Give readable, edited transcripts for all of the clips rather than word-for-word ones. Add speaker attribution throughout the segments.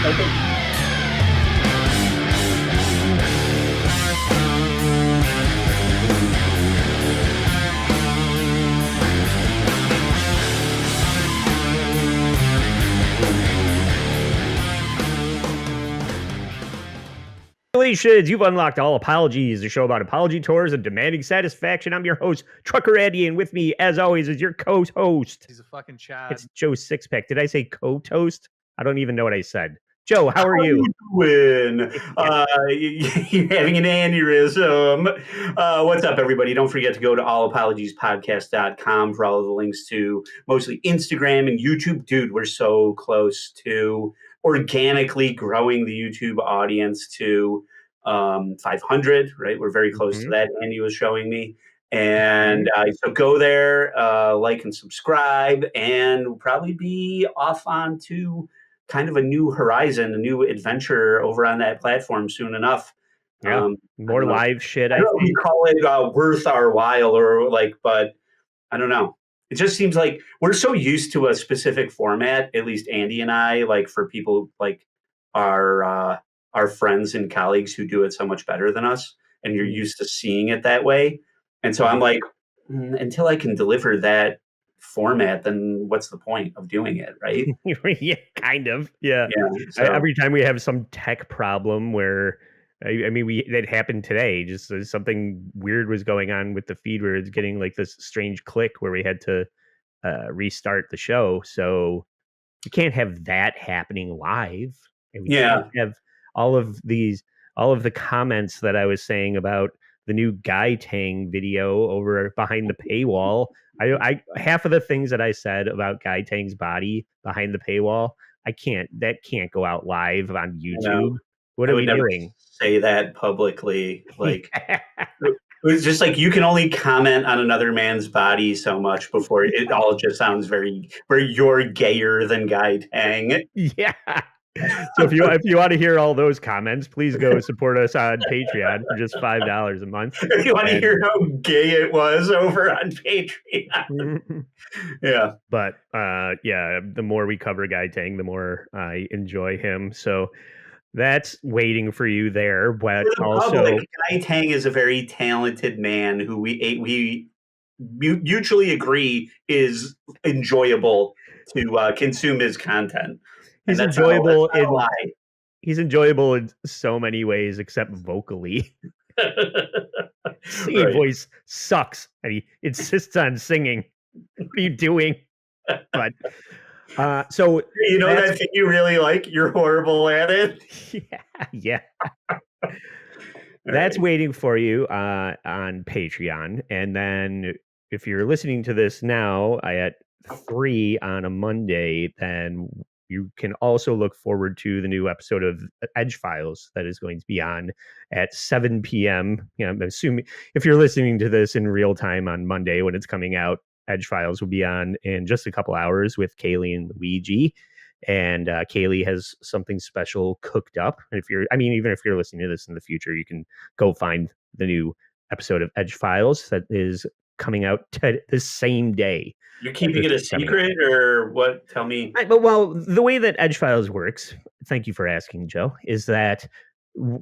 Speaker 1: Okay.
Speaker 2: Congratulations, you've unlocked All Apologies, a show about apology tours and demanding satisfaction. I'm your host, Trucker Andy, and with me, as always, is your co-host.
Speaker 3: He's a fucking Chad.
Speaker 2: It's Joe Sixpack. Did I say co-toast? I don't even know what I said. Joe, how are you?
Speaker 1: Doing? You're having an aneurysm. What's up, everybody? Don't forget to go to allapologiespodcast.com for all of the links to mostly Instagram and YouTube. Dude, we're so close to organically growing the YouTube audience to 500, right? We're very close to that. Andy was showing me. And so go there, like and subscribe, and we'll probably be off onto kind of a new horizon, a new adventure over on that platform soon enough.
Speaker 2: Yeah, more live shit.
Speaker 1: I don't know if we call it worth our while or like, but I don't know. It just seems like we're so used to a specific format, at least Andy and I, like for people like our friends and colleagues who do it so much better than us, and you're used to seeing it that way. And so I'm like, until I can deliver that format, then what's the point of doing it, right?
Speaker 2: Yeah, kind of. Yeah.
Speaker 1: So.
Speaker 2: Every time we have some tech problem where, I mean, that happened today. Just something weird was going on with the feed where it's getting like this strange click where we had to restart the show. So you can't have that happening live. And we can't have all of the comments that I was saying about the new Guy Tang video over behind the paywall. I half of the things that I said about Guy Tang's body behind the paywall, that can't go out live on YouTube. What are we doing?
Speaker 1: Say that publicly. Like it was just like you can only comment on another man's body so much before it all just sounds very you're gayer than Guy Tang.
Speaker 2: Yeah. So if you want to hear all those comments, please go support us on Patreon for just $5 a month.
Speaker 1: If you want to hear how gay it was over on Patreon. Yeah.
Speaker 2: But the more we cover Guy Tang, the more I enjoy him. So that's waiting for you there. But also,
Speaker 1: Guy Tang is a very talented man who we mutually agree is enjoyable to consume his content.
Speaker 2: He's enjoyable he's enjoyable in so many ways, except vocally. Singing voice sucks, and he insists on singing. What are you doing? But so
Speaker 1: you know that thing you really like, you're horrible at it.
Speaker 2: Yeah. That's waiting for you on Patreon, and then if you're listening to this now at 3 on a Monday, then you can also look forward to the new episode of Edge Files that is going to be on at 7 p.m. I'm assuming if you're listening to this in real time on Monday when it's coming out, Edge Files will be on in just a couple hours with Kaylee and Luigi. And Kaylee has something special cooked up. And even if you're listening to this in the future, you can go find the new episode of Edge Files that is coming out the same day.
Speaker 1: You're keeping it a secret or what? Tell me.
Speaker 2: Well, the way that Edge Files works, thank you for asking, Joe, is that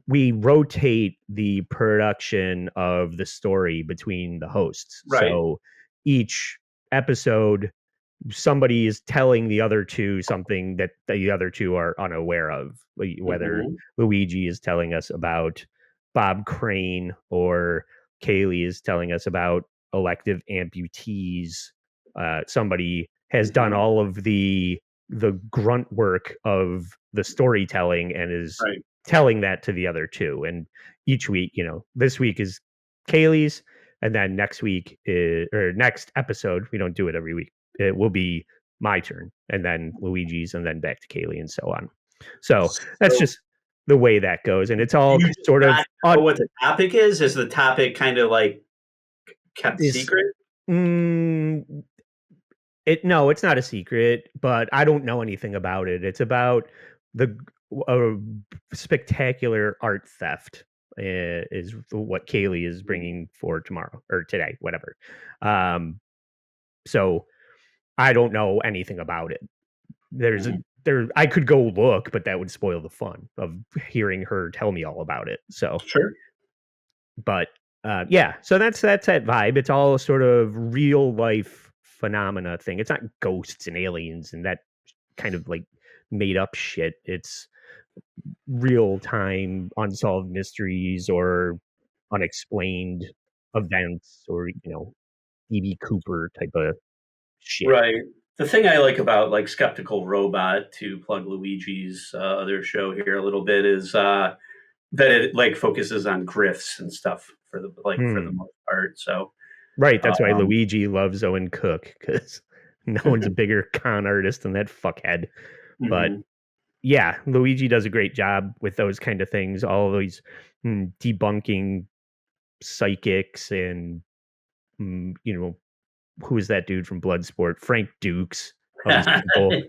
Speaker 2: we rotate the production of the story between the hosts.
Speaker 1: Right.
Speaker 2: So each episode, somebody is telling the other two something that the other two are unaware of, whether Luigi is telling us about Bob Crane or Kaylee is telling us about elective amputees. Somebody has done all of the grunt work of the storytelling and is telling that to the other two. And each week, this week is Kaylee's, and then next episode, we don't do it every week. It will be my turn, and then Luigi's, and then back to Kaylee, and so on. So that's just the way that goes, and it's all sort of
Speaker 1: what the topic is. Is the topic kind of like kept secret?
Speaker 2: No, it's not a secret, but I don't know anything about it. It's about the spectacular art theft is what Kaylee is bringing for tomorrow or today, whatever. So I don't know anything about it. There's I could go look, but that would spoil the fun of hearing her tell me all about it. So,
Speaker 1: Sure.
Speaker 2: but yeah, so that's that vibe. It's all sort of real life phenomena thing. It's not ghosts and aliens and that kind of like made up shit. It's real time unsolved mysteries or unexplained events or E.B. Cooper type of shit.
Speaker 1: Right. The thing I like about like Skeptical Robot, to plug Luigi's other show here a little bit, is that it like focuses on grifts and stuff for the most part. So
Speaker 2: Right, that's why
Speaker 1: um,
Speaker 2: Luigi loves Owen Cook because no one's a bigger con artist than that fuckhead. But
Speaker 1: mhm.
Speaker 2: yeah, Luigi does a great job with those kind of things. All of these debunking psychics and who is that dude from Bloodsport? Frank Dukes. All these people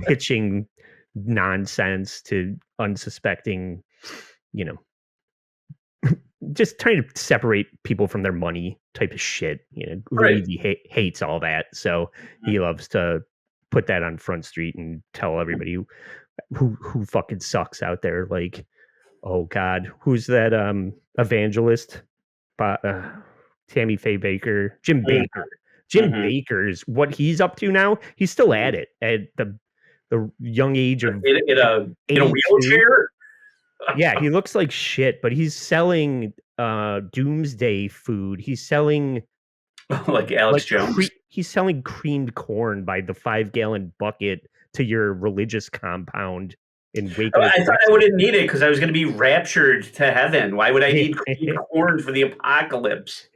Speaker 2: pitching nonsense to unsuspecting, you know, just trying to separate people from their money type of shit.
Speaker 1: Right.
Speaker 2: Luigi hates all that, so he loves to put that on Front Street and tell everybody who fucking sucks out there. Like, oh God, who's that evangelist? Tammy Faye Baker, Jim
Speaker 1: Mhm.
Speaker 2: Baker. Jim
Speaker 1: Mhm.
Speaker 2: Baker's what he's up to now. He's still at it at the young age of
Speaker 1: In a
Speaker 2: 82.
Speaker 1: wheelchair.
Speaker 2: Yeah, he looks like shit, but he's selling doomsday food. He's selling
Speaker 1: Like Alex Jones.
Speaker 2: he's selling creamed corn by the 5-gallon bucket to your religious compound in Waco,
Speaker 1: I thought I
Speaker 2: Texas.
Speaker 1: wouldn't need it because I was going to be raptured to heaven. Why would I need creamed corn for the apocalypse?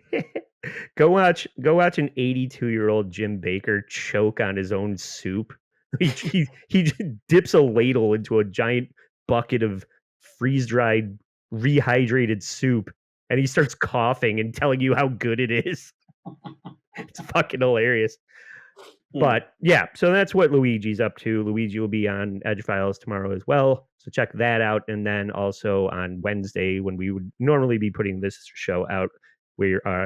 Speaker 2: Go watch an 82-year-old Jim Baker choke on his own soup. He just dips a ladle into a giant bucket of freeze-dried, rehydrated soup, and he starts coughing and telling you how good it is. It's fucking hilarious. But yeah, so that's what Luigi's up to. Luigi will be on Edge Files tomorrow as well. So check that out. And then also on Wednesday, when we would normally be putting this show out,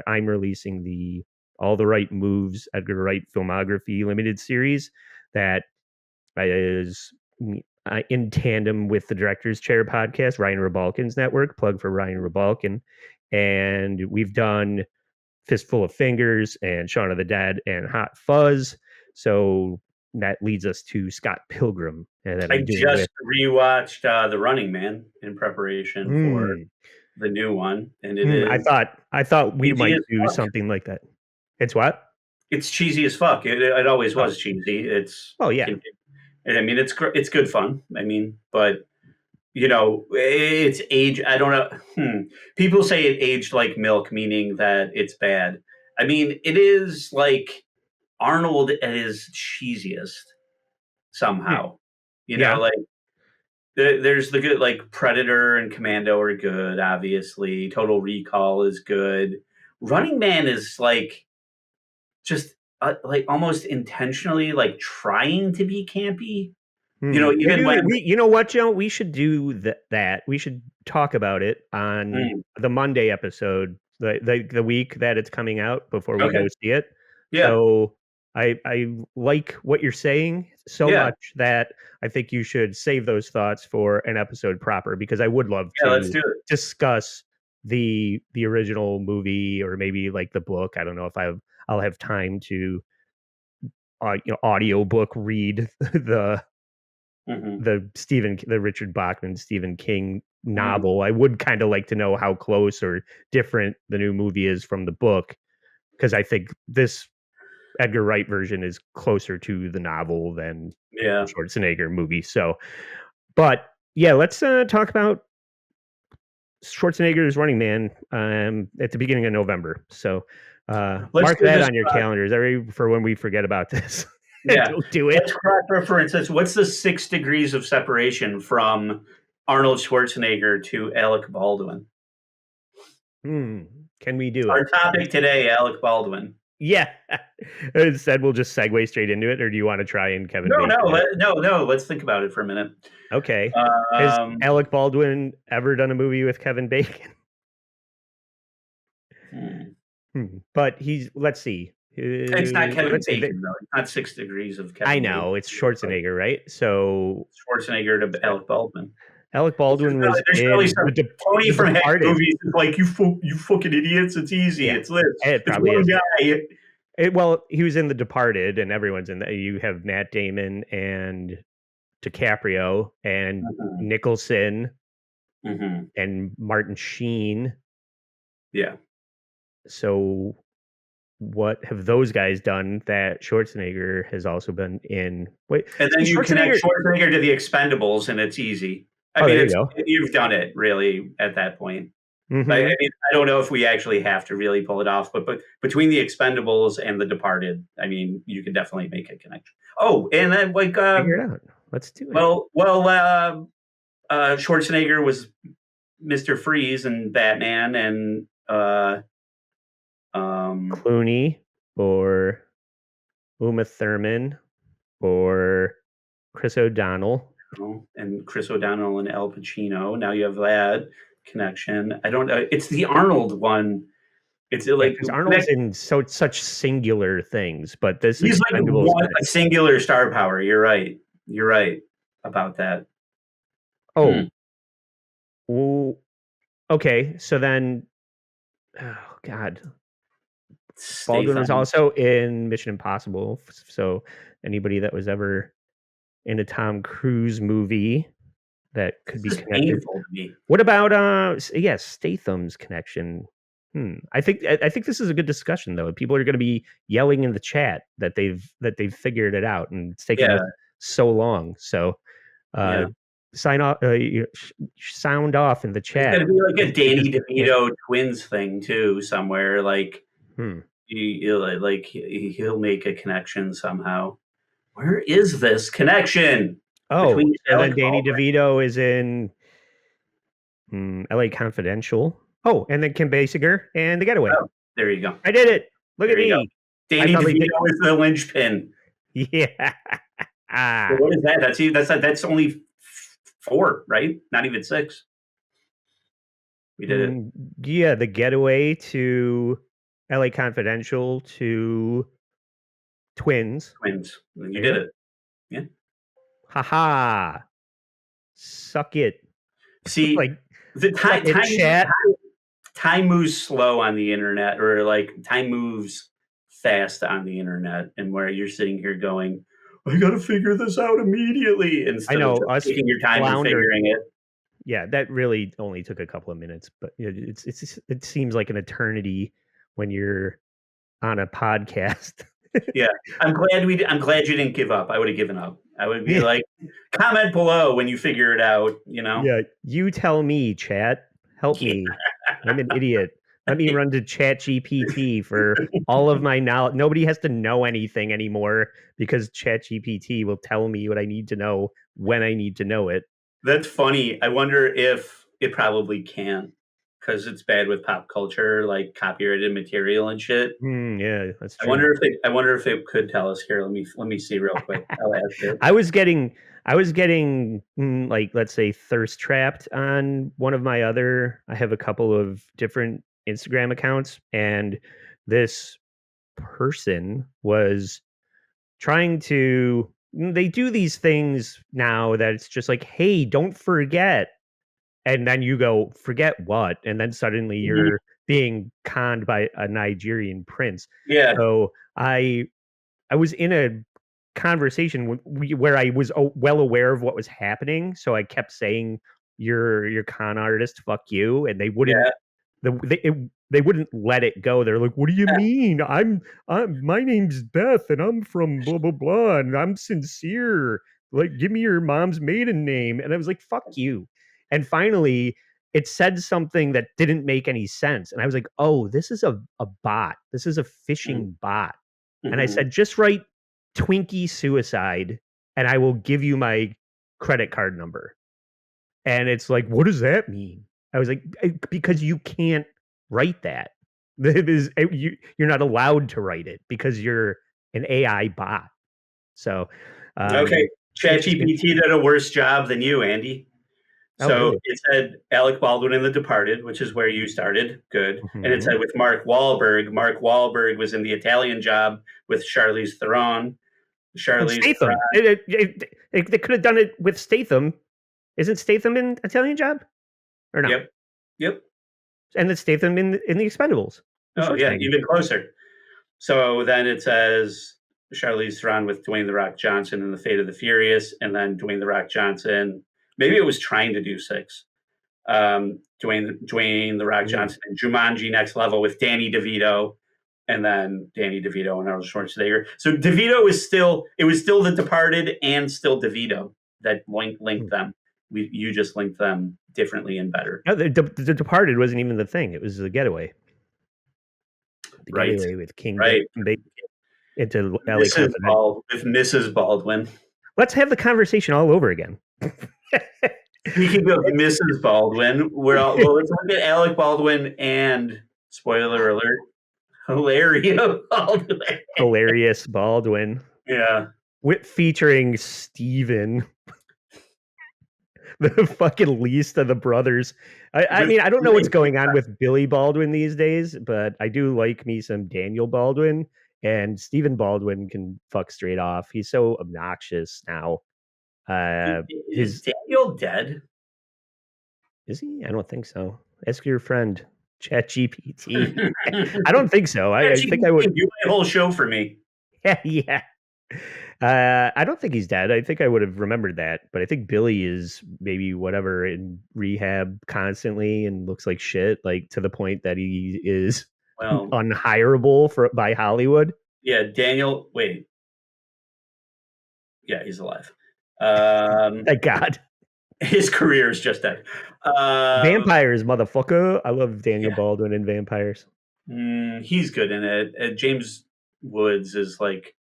Speaker 2: I'm releasing the All the Right Moves Edgar Wright Filmography limited series that is in tandem with the Director's Chair podcast, Ryan Rebalkin's network. Plug for Ryan Rebalkin. And we've done Fistful of Fingers and Shaun of the Dead and Hot Fuzz. So that leads us to Scott Pilgrim, and that
Speaker 1: I
Speaker 2: I'm doing with.
Speaker 1: just rewatched The Running Man in preparation for the new one, and it
Speaker 2: I
Speaker 1: is
Speaker 2: thought we
Speaker 1: cheesy
Speaker 2: might
Speaker 1: as
Speaker 2: do
Speaker 1: fuck.
Speaker 2: something like that. It's what?
Speaker 1: It's cheesy as fuck. It always
Speaker 2: Oh,
Speaker 1: was cheesy.
Speaker 2: oh yeah.
Speaker 1: I mean, it's good fun. I mean, but it's age. I don't know. People say it aged like milk, meaning that it's bad. I mean, it is like Arnold at his cheesiest
Speaker 2: Hmm.
Speaker 1: somehow.
Speaker 2: Yeah.
Speaker 1: Like there's the good, like Predator and Commando are good. Obviously, Total Recall is good. Running Man is like just like almost intentionally like trying to be campy. Even
Speaker 2: Maybe
Speaker 1: when
Speaker 2: you know what, Joe? We should do that. We should talk about it on
Speaker 1: mm,
Speaker 2: the Monday episode, the week that it's coming out before we
Speaker 1: okay,
Speaker 2: go see it.
Speaker 1: yeah,
Speaker 2: So I like what you're saying so
Speaker 1: yeah,
Speaker 2: much that I think you should save those thoughts for an episode proper because I would love
Speaker 1: yeah, let's
Speaker 2: to
Speaker 1: do it.
Speaker 2: discuss the original movie or maybe like the book. I don't know if I'll have time to audiobook read
Speaker 1: Hmm.
Speaker 2: the Richard Bachman Stephen King
Speaker 1: Mm,
Speaker 2: novel. I would kind of like to know how close or different the new movie is from the book because I think this Edgar Wright version is closer to the novel than the
Speaker 1: yeah,
Speaker 2: Schwarzenegger movie. So, but yeah, let's talk about Schwarzenegger's Running Man at the beginning of November. So,
Speaker 1: let's
Speaker 2: mark
Speaker 1: do
Speaker 2: that
Speaker 1: this.
Speaker 2: on your calendars for when we forget about this.
Speaker 1: Yeah,
Speaker 2: Don't do it.
Speaker 1: let's cross reference this. What's the 6 degrees of separation from Arnold Schwarzenegger to Alec Baldwin?
Speaker 2: Hmm. Can we do
Speaker 1: Our
Speaker 2: it?
Speaker 1: topic today, Alec Baldwin.
Speaker 2: Yeah. Instead, we'll just segue straight into it, or do you want to try and Kevin
Speaker 1: No,
Speaker 2: Bacon it?
Speaker 1: no. Let's think about it for a minute.
Speaker 2: Okay. Has
Speaker 1: Um,
Speaker 2: Alec Baldwin ever done a movie with Kevin Bacon?
Speaker 1: hmm,
Speaker 2: But let's see.
Speaker 1: It's not Kevin
Speaker 2: let's see.
Speaker 1: Bacon, though. It's not 6 Degrees of
Speaker 2: I
Speaker 1: Kevin Bacon.
Speaker 2: know it's Schwarzenegger, right? So
Speaker 1: Schwarzenegger to Alec Baldwin.
Speaker 2: Alec Baldwin was
Speaker 1: There's really
Speaker 2: in
Speaker 1: some Tony
Speaker 2: The
Speaker 1: from Heck
Speaker 2: Departed.
Speaker 1: movies is like, you fucking idiots. It's easy.
Speaker 2: Yeah,
Speaker 1: It's this.
Speaker 2: it
Speaker 1: It's
Speaker 2: probably
Speaker 1: one
Speaker 2: is.
Speaker 1: guy.
Speaker 2: Well, he was in The Departed, and everyone's in that. You have Matt Damon and DiCaprio and Nicholson and Martin Sheen.
Speaker 1: Yeah.
Speaker 2: So what have those guys done that Schwarzenegger has also been in? Wait,
Speaker 1: And then
Speaker 2: see,
Speaker 1: you connect Schwarzenegger to the Expendables, and it's easy. I mean,
Speaker 2: there you go.
Speaker 1: you've done it really at that point.
Speaker 2: Mhm.
Speaker 1: I mean, I don't know if we actually have to really pull it off, but between the Expendables and The Departed, I mean, you can definitely make a connection. Oh, and then like,
Speaker 2: Figure it out. Let's do it.
Speaker 1: Schwarzenegger was Mr. Freeze and Batman, and
Speaker 2: Clooney or Uma Thurman or Chris O'Donnell.
Speaker 1: And Chris O'Donnell and Al Pacino. Now you have that connection. I don't know. It's the Arnold one. It's like
Speaker 2: Arnold's in such singular things, but this
Speaker 1: he's like
Speaker 2: a
Speaker 1: singular star power. You're right. You're right about that.
Speaker 2: Well, okay. So then, oh God, Baldwin was also in Mission Impossible. So anybody that was ever in a Tom Cruise movie that could be connected.
Speaker 1: Painful to me.
Speaker 2: What about Statham's connection? I think this is a good discussion though. People are going to be yelling in the chat that they've figured it out, and it's taken us so long. So sign off, sound off in the chat.
Speaker 1: It's gonna be like a Danny DeVito twins thing too, somewhere. Like, he'll make a connection somehow. Where is this connection?
Speaker 2: Oh, and then Danny DeVito is in L.A. Confidential. Oh, and then Kim Basinger and The Getaway.
Speaker 1: Oh, there you go.
Speaker 2: I did it. Look at me.
Speaker 1: Danny DeVito is the linchpin.
Speaker 2: Yeah.
Speaker 1: So what is that? That's only 4, right? Not even 6. We did it.
Speaker 2: Yeah, The Getaway to L.A. Confidential to Twins.
Speaker 1: You did it. Yeah.
Speaker 2: Haha. Suck it.
Speaker 1: See,
Speaker 2: like
Speaker 1: the time moves slow on the internet, or like time moves fast on the internet, and where you're sitting here going, I got to figure this out immediately instead of taking your time and figuring it.
Speaker 2: Yeah, that really only took a couple of minutes, but it seems like an eternity when you're on a podcast.
Speaker 1: Yeah, I'm glad you didn't give up. I would have given up. I would be like, comment below when you figure it out,
Speaker 2: Yeah, you tell me, chat. Help me. I'm an idiot. Let me run to ChatGPT for all of my knowledge. Nobody has to know anything anymore because ChatGPT will tell me what I need to know when I need to know it.
Speaker 1: That's funny. I wonder if it probably can't, because it's bad with pop culture, like copyrighted material and shit.
Speaker 2: Yeah, that's true.
Speaker 1: I wonder if it could tell us here. Let me see real quick. I'll ask it.
Speaker 2: I was getting like, let's say, thirst trapped on one of my other. I have a couple of different Instagram accounts, and this person was trying to. They do these things now that it's just like, hey, don't forget. And then you go, forget what? And then suddenly you're being conned by a Nigerian prince.
Speaker 1: Yeah.
Speaker 2: So I was in a conversation where I was well aware of what was happening. So I kept saying, you're con artist, fuck you. And they wouldn't, they wouldn't let it go. They're like, what do you mean? I'm my name's Beth and I'm from blah, blah, blah. And I'm sincere. Like, give me your mom's maiden name. And I was like, fuck you. And finally, it said something that didn't make any sense. And I was like, oh, this is a bot. This is a phishing bot. And I said, just write Twinkie suicide and I will give you my credit card number. And it's like, what does that mean? I was like, because you can't write that. You're not allowed to write it because you're an AI bot. So,
Speaker 1: okay. ChatGPT did a worse job than you, Andy. So
Speaker 2: really?
Speaker 1: it said Alec Baldwin in The Departed, which is where you started. Good. And it
Speaker 2: Mm-hmm.
Speaker 1: said with Mark Wahlberg. Mark Wahlberg was in The Italian Job with Charlize Theron.
Speaker 2: And
Speaker 1: Charlize
Speaker 2: Statham.
Speaker 1: Theron.
Speaker 2: They could have done it with Statham. Isn't Statham in Italian Job? Or no?
Speaker 1: Yep. Yep.
Speaker 2: And it's Statham in The Expendables. The
Speaker 1: Oh, yeah,
Speaker 2: Schwarzenegger.
Speaker 1: even closer. So then it says Charlize Theron with Dwayne The Rock Johnson in The Fate of the Furious, and then Dwayne The Rock Johnson. Maybe it was trying to do 6. Dwayne The Rock Johnson and Jumanji Next Level with Danny DeVito, and then Danny DeVito and Arnold Schwarzenegger. So DeVito is still The Departed and still DeVito that linked them. You just linked them differently and better.
Speaker 2: No, the Departed wasn't even the thing. It was The Getaway. The
Speaker 1: Right.
Speaker 2: Getaway with King
Speaker 1: Right.
Speaker 2: into LA
Speaker 1: with Mrs. Baldwin.
Speaker 2: Let's have the conversation all over again.
Speaker 1: Speaking of Mrs. Baldwin, let's look at Alec Baldwin and, spoiler alert, Hilaria Baldwin.
Speaker 2: Hilarious Baldwin.
Speaker 1: Yeah.
Speaker 2: Featuring Stephen. The fucking least of the brothers. I mean, I don't know what's going on with Billy Baldwin these days, but I do like me some Daniel Baldwin, and Stephen Baldwin can fuck straight off. He's so obnoxious now.
Speaker 1: Is Daniel dead?
Speaker 2: Is he? I don't think so. Ask your friend ChatGPT. I don't think so. I think I would
Speaker 1: do my whole show for me.
Speaker 2: Yeah. I don't think he's dead. I think I would have remembered that, but I think Billy is maybe whatever in rehab constantly and looks like shit, like to the point that he is unhireable by Hollywood.
Speaker 1: Yeah, Daniel. Wait. Yeah, he's alive.
Speaker 2: Thank God.
Speaker 1: His career is just dead.
Speaker 2: Vampires, motherfucker. I love Daniel Baldwin in Vampires.
Speaker 1: He's good in it. James Woods is like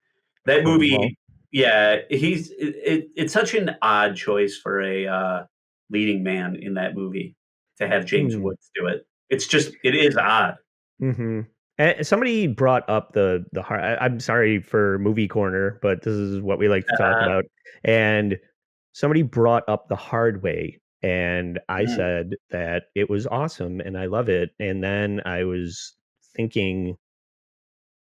Speaker 1: that movie. Yeah, it's such an odd choice for a leading man in that movie to have James Woods do it. It is odd.
Speaker 2: Mm-hmm. Somebody brought up the hard. I'm sorry for Movie Corner, but this is what we like to talk about. And somebody brought up The Hard Way, and I said that it was awesome and I love it. And then I was thinking,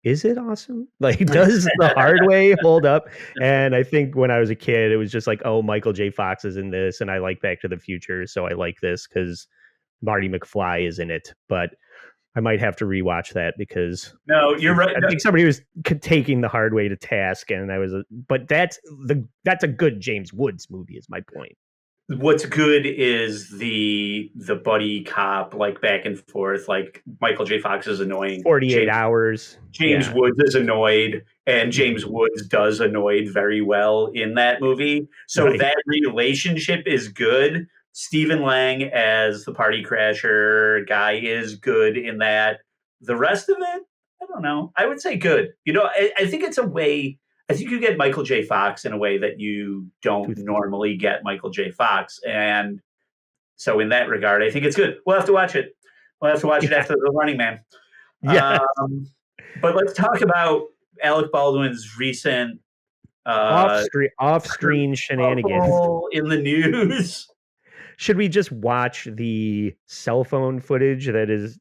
Speaker 2: is it awesome? Like, does The Hard Way hold up? And I think when I was a kid, it was just like, oh, Michael J. Fox is in this, and I like Back to the Future, so I like this because Marty McFly is in it. But I might have to rewatch that because
Speaker 1: you're right.
Speaker 2: I think somebody was taking The Hard Way to task, and but that's a good James Woods movie, is my point.
Speaker 1: What's good is the buddy cop, like back and forth, like Michael J. Fox is annoying.
Speaker 2: 48 Hours.
Speaker 1: James Woods is annoyed, and James Woods does annoyed very well in that movie. So that relationship is good. Stephen Lang as the party crasher guy is good in that. The rest of it, I don't know. I would say good. I think it's a way. I think you get Michael J. Fox in a way that you don't normally get Michael J. Fox. And so in that regard, I think it's good. We'll have to watch it. We'll have to watch it after The Running Man.
Speaker 2: Yeah.
Speaker 1: But let's talk about Alec Baldwin's recent
Speaker 2: off-screen shenanigans
Speaker 1: in the news.
Speaker 2: Should we just watch the cell phone footage that is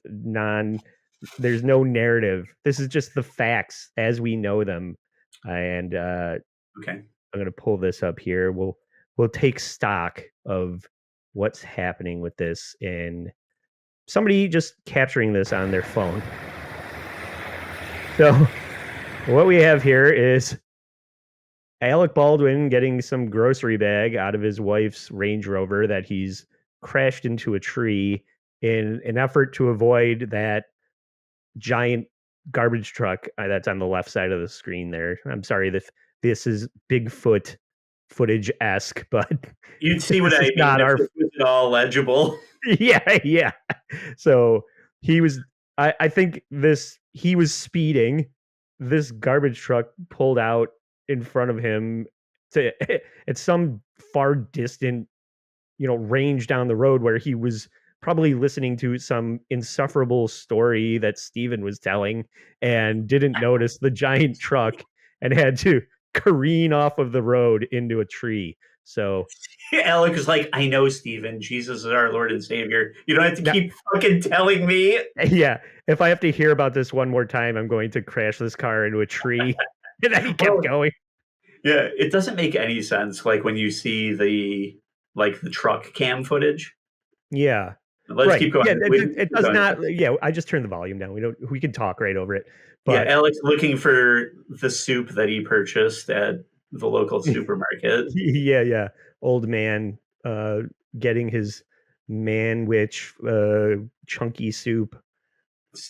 Speaker 2: there's no narrative. This is just the facts as we know them. And
Speaker 1: okay,
Speaker 2: I'm going to pull this up here. We'll take stock of what's happening with this, and somebody just capturing this on their phone. So what we have here is Alec Baldwin getting some grocery bag out of his wife's Range Rover that he's crashed into a tree in an effort to avoid that giant garbage truck that's on the left side of the screen there. I'm sorry, this is Bigfoot footage-esque, but
Speaker 1: you'd see what I mean. Not our all legible.
Speaker 2: Yeah. So he was. I think he was speeding. This garbage truck pulled out in front of him at some far distant, range down the road where he was probably listening to some insufferable story that Stephen was telling and didn't notice the giant truck and had to careen off of the road into a tree. So
Speaker 1: Alec is like, I know, Stephen. Jesus is our Lord and Savior. You don't have to
Speaker 2: now,
Speaker 1: keep fucking telling me.
Speaker 2: yeah, if I have to hear about this one more time, I'm going to crash this car into a tree. And then he kept
Speaker 1: Well,
Speaker 2: going.
Speaker 1: yeah, it doesn't make any sense. Like when you see the truck cam footage.
Speaker 2: Yeah.
Speaker 1: Let's
Speaker 2: Right.
Speaker 1: keep going.
Speaker 2: Yeah,
Speaker 1: We
Speaker 2: it
Speaker 1: keep
Speaker 2: does
Speaker 1: going.
Speaker 2: not. Yeah, I just turned the volume down. We can talk right over it.
Speaker 1: Yeah,
Speaker 2: But
Speaker 1: Alec's looking for the soup that he purchased at the local supermarket.
Speaker 2: yeah. Old man getting his manwich chunky soup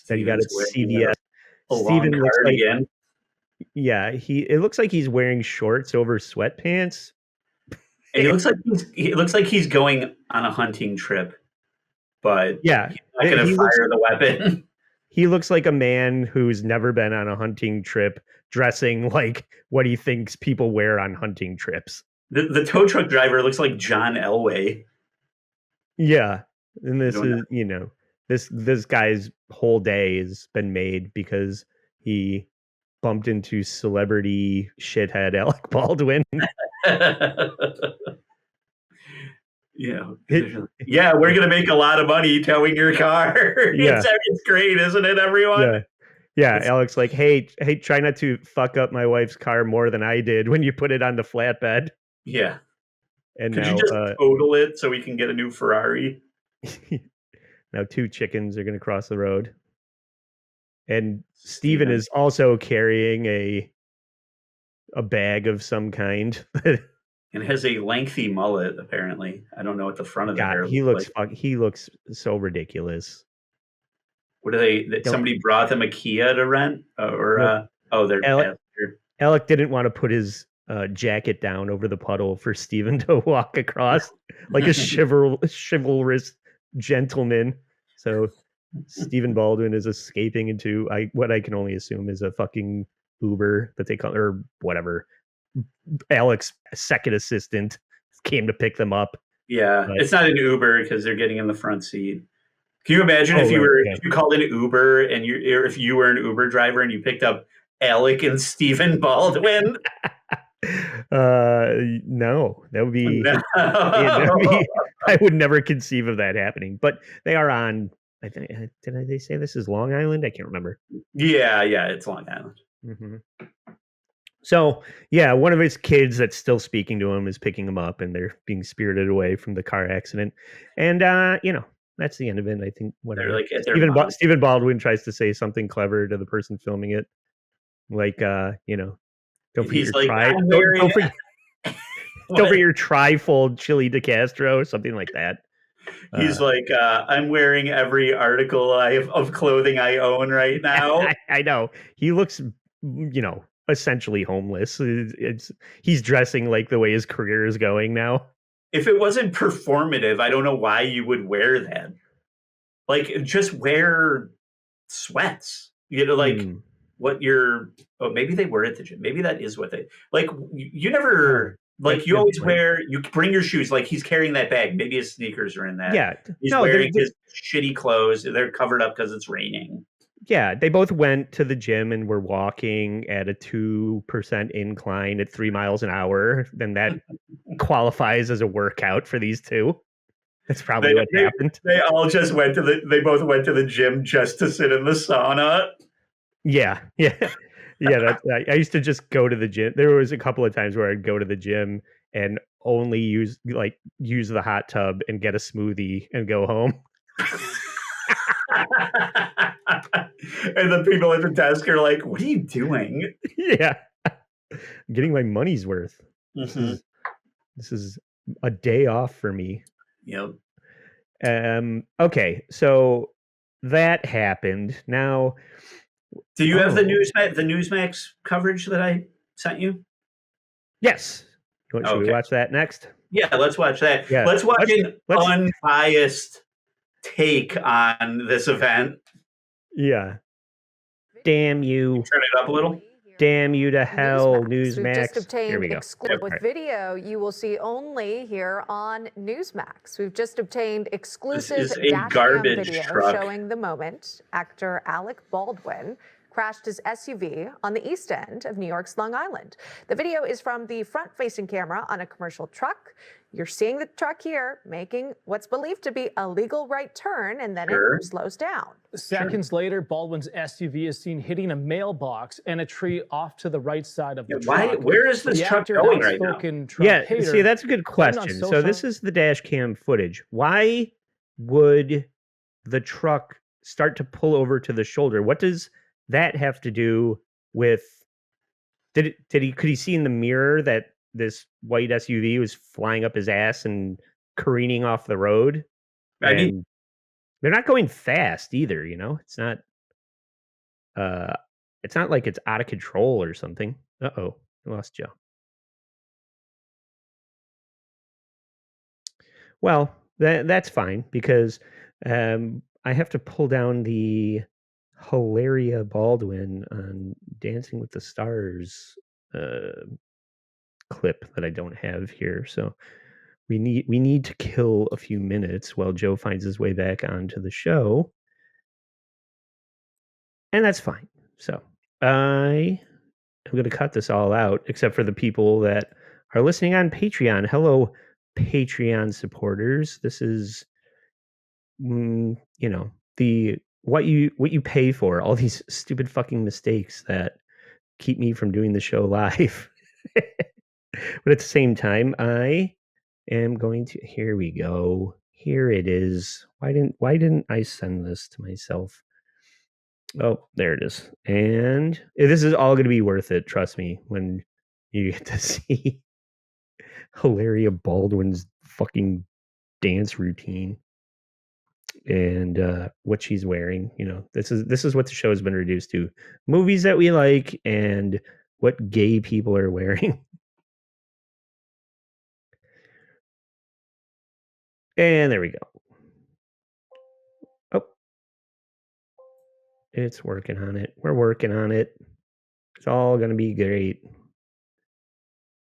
Speaker 2: that he got
Speaker 1: Steven's
Speaker 2: at
Speaker 1: wearing
Speaker 2: CVS.
Speaker 1: a long
Speaker 2: Steven looks like,
Speaker 1: cardigan.
Speaker 2: yeah, it looks like he's wearing shorts over sweatpants.
Speaker 1: And he looks like he's going on a hunting trip, but
Speaker 2: Yeah.
Speaker 1: he's not going to fire the weapon.
Speaker 2: He looks like a man who's never been on a hunting trip, dressing like what he thinks people wear on hunting trips.
Speaker 1: The tow truck driver looks like John Elway.
Speaker 2: Yeah. And this
Speaker 1: Doing
Speaker 2: is, this guy's whole day has been made because he bumped into celebrity shithead Alec Baldwin.
Speaker 1: that.
Speaker 2: It-
Speaker 1: Yeah, we're gonna make a lot of money towing your car.
Speaker 2: Yeah.
Speaker 1: It's great, isn't it, everyone?
Speaker 2: Yeah, Alec's like, hey, try not to fuck up my wife's car more than I did when you put it on the flatbed.
Speaker 1: Yeah.
Speaker 2: And
Speaker 1: Could
Speaker 2: now,
Speaker 1: you just total it so we can get a new Ferrari?
Speaker 2: now 2 chickens are going to cross the road. And Stephen is also carrying a bag of some kind.
Speaker 1: And has a lengthy mullet, apparently. I don't know what the front of the hair looks like.
Speaker 2: He looks so ridiculous.
Speaker 1: What are they? Somebody brought them a Kia to rent? They're passenger.
Speaker 2: Alec didn't want to put his jacket down over the puddle for Stephen to walk across like a chivalrous gentleman. So Stephen Baldwin is escaping into what I can only assume is a fucking Uber that they call, or whatever. Alec's second assistant came to pick them up.
Speaker 1: Yeah, it's not an Uber because they're getting in the front seat. Can you imagine if you called an Uber and if you were an Uber driver and you picked up Alec and Stephen Baldwin?
Speaker 2: No, that would be, I would never conceive of that happening. But they are on, I think, did they say this is Long Island? I can't remember.
Speaker 1: Yeah, it's Long Island.
Speaker 2: Mm-hmm. So, yeah, one of his kids that's still speaking to him is picking him up, and they're being spirited away from the car accident. And, that's the end of it. I think whatever.
Speaker 1: Like
Speaker 2: Stephen Baldwin tries to say something clever to the person filming it. Like, don't forget your trifold chili de Castro, something like that.
Speaker 1: He's like, I'm wearing every article of clothing I own right now.
Speaker 2: I know. He looks, essentially homeless. He's dressing like the way his career is going now.
Speaker 1: If it wasn't performative, I don't know why you would wear that. Like, just wear sweats. Maybe they were at the gym. Maybe that is what they like. You never you always wear. You bring your shoes. Like he's carrying that bag. Maybe his sneakers are in that.
Speaker 2: Yeah,
Speaker 1: he's wearing his shitty clothes. They're covered up because it's raining.
Speaker 2: Yeah, they both went to the gym and were walking at a 2% incline at 3 miles an hour. Then that qualifies as a workout for these two. That's probably what happened.
Speaker 1: They all just they both went to the gym just to sit in the sauna.
Speaker 2: Yeah. I used to just go to the gym. There was a couple of times where I'd go to the gym and only use the hot tub and get a smoothie and go home.
Speaker 1: And the people at the desk are like, "What are you doing?"
Speaker 2: Yeah, I'm getting my money's worth.
Speaker 1: Mm-hmm.
Speaker 2: This is a day off for me.
Speaker 1: Yep.
Speaker 2: Okay, so that happened. Now,
Speaker 1: do you have the Newsmax coverage that I sent you?
Speaker 2: Yes. Should we watch that next?
Speaker 1: Yeah, let's watch that. Yeah. Let's watch an unbiased take on this event.
Speaker 2: Yeah. Damn you.
Speaker 1: Turn it up a little.
Speaker 2: Damn you to hell, Newsmax.
Speaker 3: We've just obtained with video you will see only here on Newsmax. We've just obtained exclusive
Speaker 1: garbage
Speaker 3: video
Speaker 1: truck
Speaker 3: showing the moment actor Alec Baldwin crashed his SUV on the east end of New York's Long Island. The video is from the front-facing camera on a commercial truck. You're seeing the truck here making what's believed to be a legal right turn, and then it slows down.
Speaker 4: Seconds later, Baldwin's SUV is seen hitting a mailbox and a tree off to the right side of the truck.
Speaker 1: Where is this truck going right now?
Speaker 2: See, that's a good question. So this is the dash cam footage. Why would the truck start to pull over to the shoulder? What does that have to do with? Could he see in the mirror that this white SUV was flying up his ass and careening off the road? I mean, they're not going fast either, you know? It's not like it's out of control or something. Uh-oh, I lost Joe. Well, that's fine because I have to pull down the Hilaria Baldwin on Dancing with the Stars clip that I don't have here. So we need to kill a few minutes while Joe finds his way back onto the show. And that's fine. So I am going to cut this all out, except for the people that are listening on Patreon. Hello, Patreon supporters. This is, you know, what you pay for, all these stupid fucking mistakes that keep me from doing the show live. But at the same time, I am going to, here we go. Here it is. Why didn't I send this to myself? Oh, there it is. And this is all going to be worth it. Trust me, when you get to see Hilaria Baldwin's fucking dance routine and what she's wearing. You know, this is what the show has been reduced to: movies that we like and what gay people are wearing. And there we go. Oh, it's working on it. We're working on it. It's all going to be great.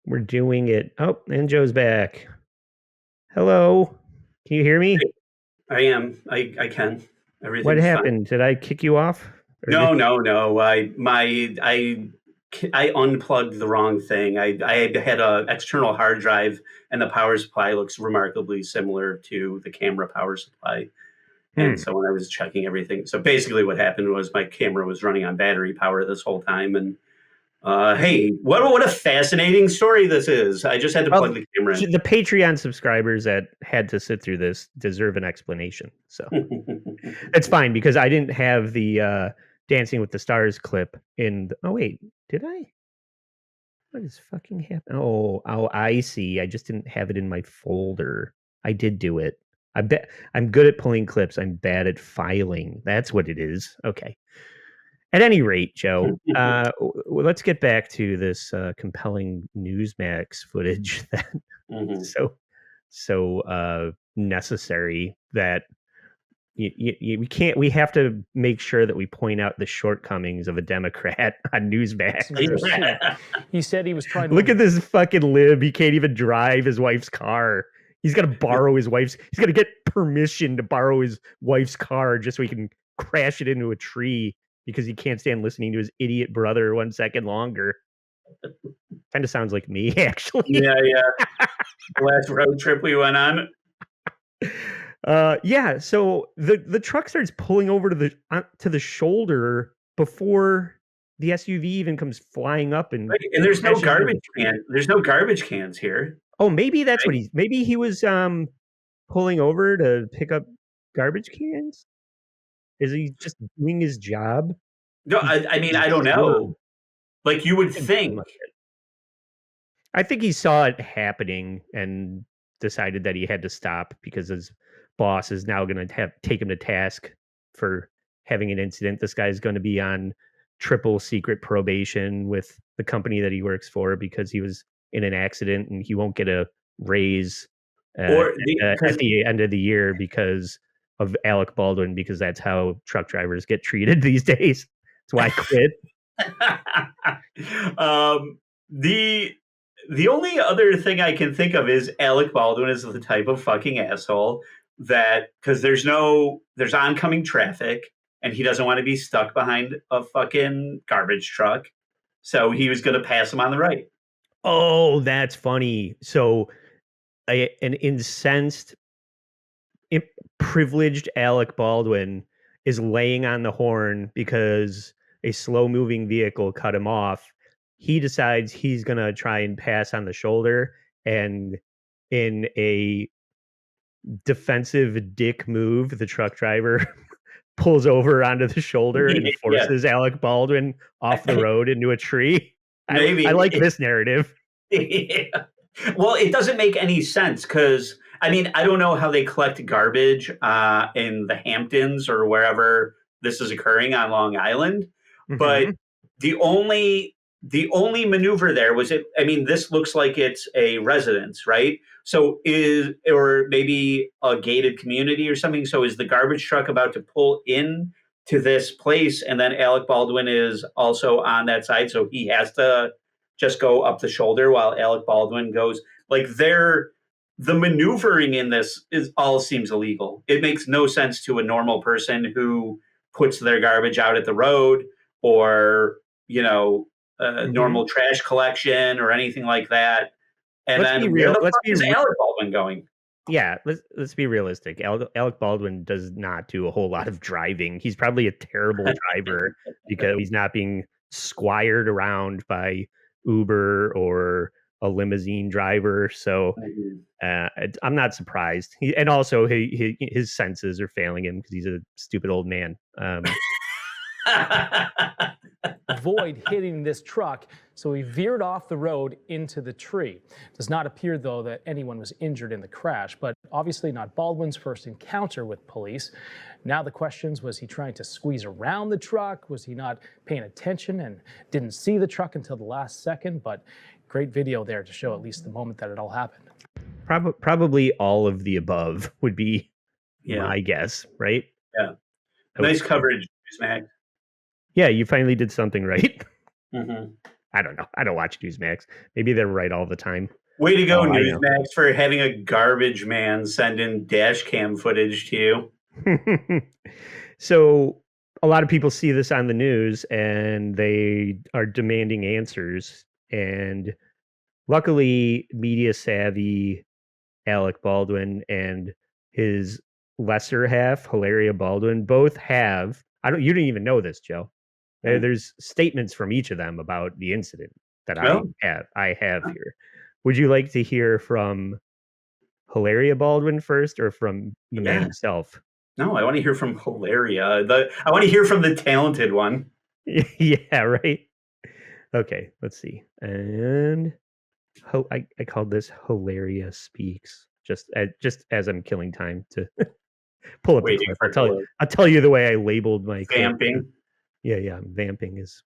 Speaker 2: We're doing it. Oh, and Joe's back. Hello. Can you hear me?
Speaker 1: I am. I can. Everything.
Speaker 2: What happened? Fine. Did I kick you off?
Speaker 1: No. I unplugged the wrong thing. I had an external hard drive, and the power supply looks remarkably similar to the camera power supply. And so when I was checking everything, so basically what happened was my camera was running on battery power this whole time. And hey, what a fascinating story this is. I just had to plug the camera in.
Speaker 2: The Patreon subscribers that had to sit through this deserve an explanation. So it's fine because I didn't have the Dancing with the Stars clip in. Oh, wait, did I? What is fucking happening? Oh, I see. I just didn't have it in my folder. I did do it. I bet I'm good at pulling clips. I'm bad at filing. That's what it is. Okay. At any rate, Joe, let's get back to this compelling Newsmax footage that so necessary that we have to make sure that we point out the shortcomings of a Democrat on Newsmax.
Speaker 4: He said he was trying to
Speaker 2: look at this fucking lib. He can't even drive his wife's car. He's got to borrow he's got to get permission to borrow his wife's car just so he can crash it into a tree because he can't stand listening to his idiot brother 1 second longer. Kind of sounds like me, actually.
Speaker 1: Yeah. The last road trip we went on.
Speaker 2: So the truck starts pulling over to the shoulder before the SUV even comes flying up, and
Speaker 1: there's no garbage can. There's no garbage cans here.
Speaker 2: Oh, maybe that's what maybe he was pulling over to pick up garbage cans. Is he just doing his job?
Speaker 1: No, I mean I don't know. Like you would think.
Speaker 2: I think he saw it happening and decided that he had to stop because his boss is now going to take him to task for having an incident. This guy's going to be on triple secret probation with the company that he works for because he was in an accident, and he won't get a raise at the end of the year because of Alec Baldwin, because that's how truck drivers get treated these days. That's why I quit.
Speaker 1: The only other thing I can think of is Alec Baldwin is the type of fucking asshole that, because there's oncoming traffic, and he doesn't want to be stuck behind a fucking garbage truck. So he was going to pass him on the right.
Speaker 2: Oh, that's funny. So an incensed, privileged Alec Baldwin is laying on the horn because a slow-moving vehicle cut him off. He decides he's going to try and pass on the shoulder, and in a defensive dick move, the truck driver pulls over onto the shoulder and forces Alec Baldwin off the road into a tree.
Speaker 1: Maybe.
Speaker 2: I like this narrative.
Speaker 1: Yeah. Well, it doesn't make any sense because, I mean, I don't know how they collect garbage in the Hamptons or wherever this is occurring on Long Island, but the only maneuver there was this looks like it's a residence, right? So or maybe a gated community or something. So is the garbage truck about to pull in to this place, and then Alec Baldwin is also on that side, so he has to just go up the shoulder while Alec Baldwin goes. Like, the maneuvering in this seems illegal. It makes no sense to a normal person who puts their garbage out at the road, or normal trash collection or anything like that. And
Speaker 2: let's
Speaker 1: then
Speaker 2: be real.
Speaker 1: Where is Alec Baldwin going?
Speaker 2: Yeah, let's be realistic. Alec Baldwin does not do a whole lot of driving. He's probably a terrible driver because he's not being squired around by Uber or a limousine driver. So I'm not surprised. And also his senses are failing him because he's a stupid old man.
Speaker 4: Avoid hitting this truck, so he veered off the road into the tree. Does not appear, though, that anyone was injured in the crash, but obviously not Baldwin's first encounter with police. Now the questions: was he trying to squeeze around the truck? Was he not paying attention and didn't see the truck until the last second? But great video there to show at least the moment that it all happened.
Speaker 2: Probably all of the above would be my guess, right?
Speaker 1: Yeah. Nice coverage, Newsmax.
Speaker 2: Yeah, you finally did something right. I don't know. I don't watch Newsmax. Maybe they're right all the time.
Speaker 1: Way to go, Newsmax, for having a garbage man send in dash cam footage to you.
Speaker 2: So a lot of people see this on the news and they are demanding answers. And luckily, media savvy Alec Baldwin and his lesser half, Hilaria Baldwin, both have. You didn't even know this, Joe. There's statements from each of them about the incident that I have here. Would you like to hear from Hilaria Baldwin first, or from the man himself?
Speaker 1: No, I want to hear from Hilaria. I want to hear from the talented one.
Speaker 2: Yeah, right. Okay, let's see. And I called this Hilaria Speaks, just as I'm killing time to pull up the clip. I'll tell you the way I labeled my
Speaker 1: vamping.
Speaker 2: Clip. Yeah, vamping is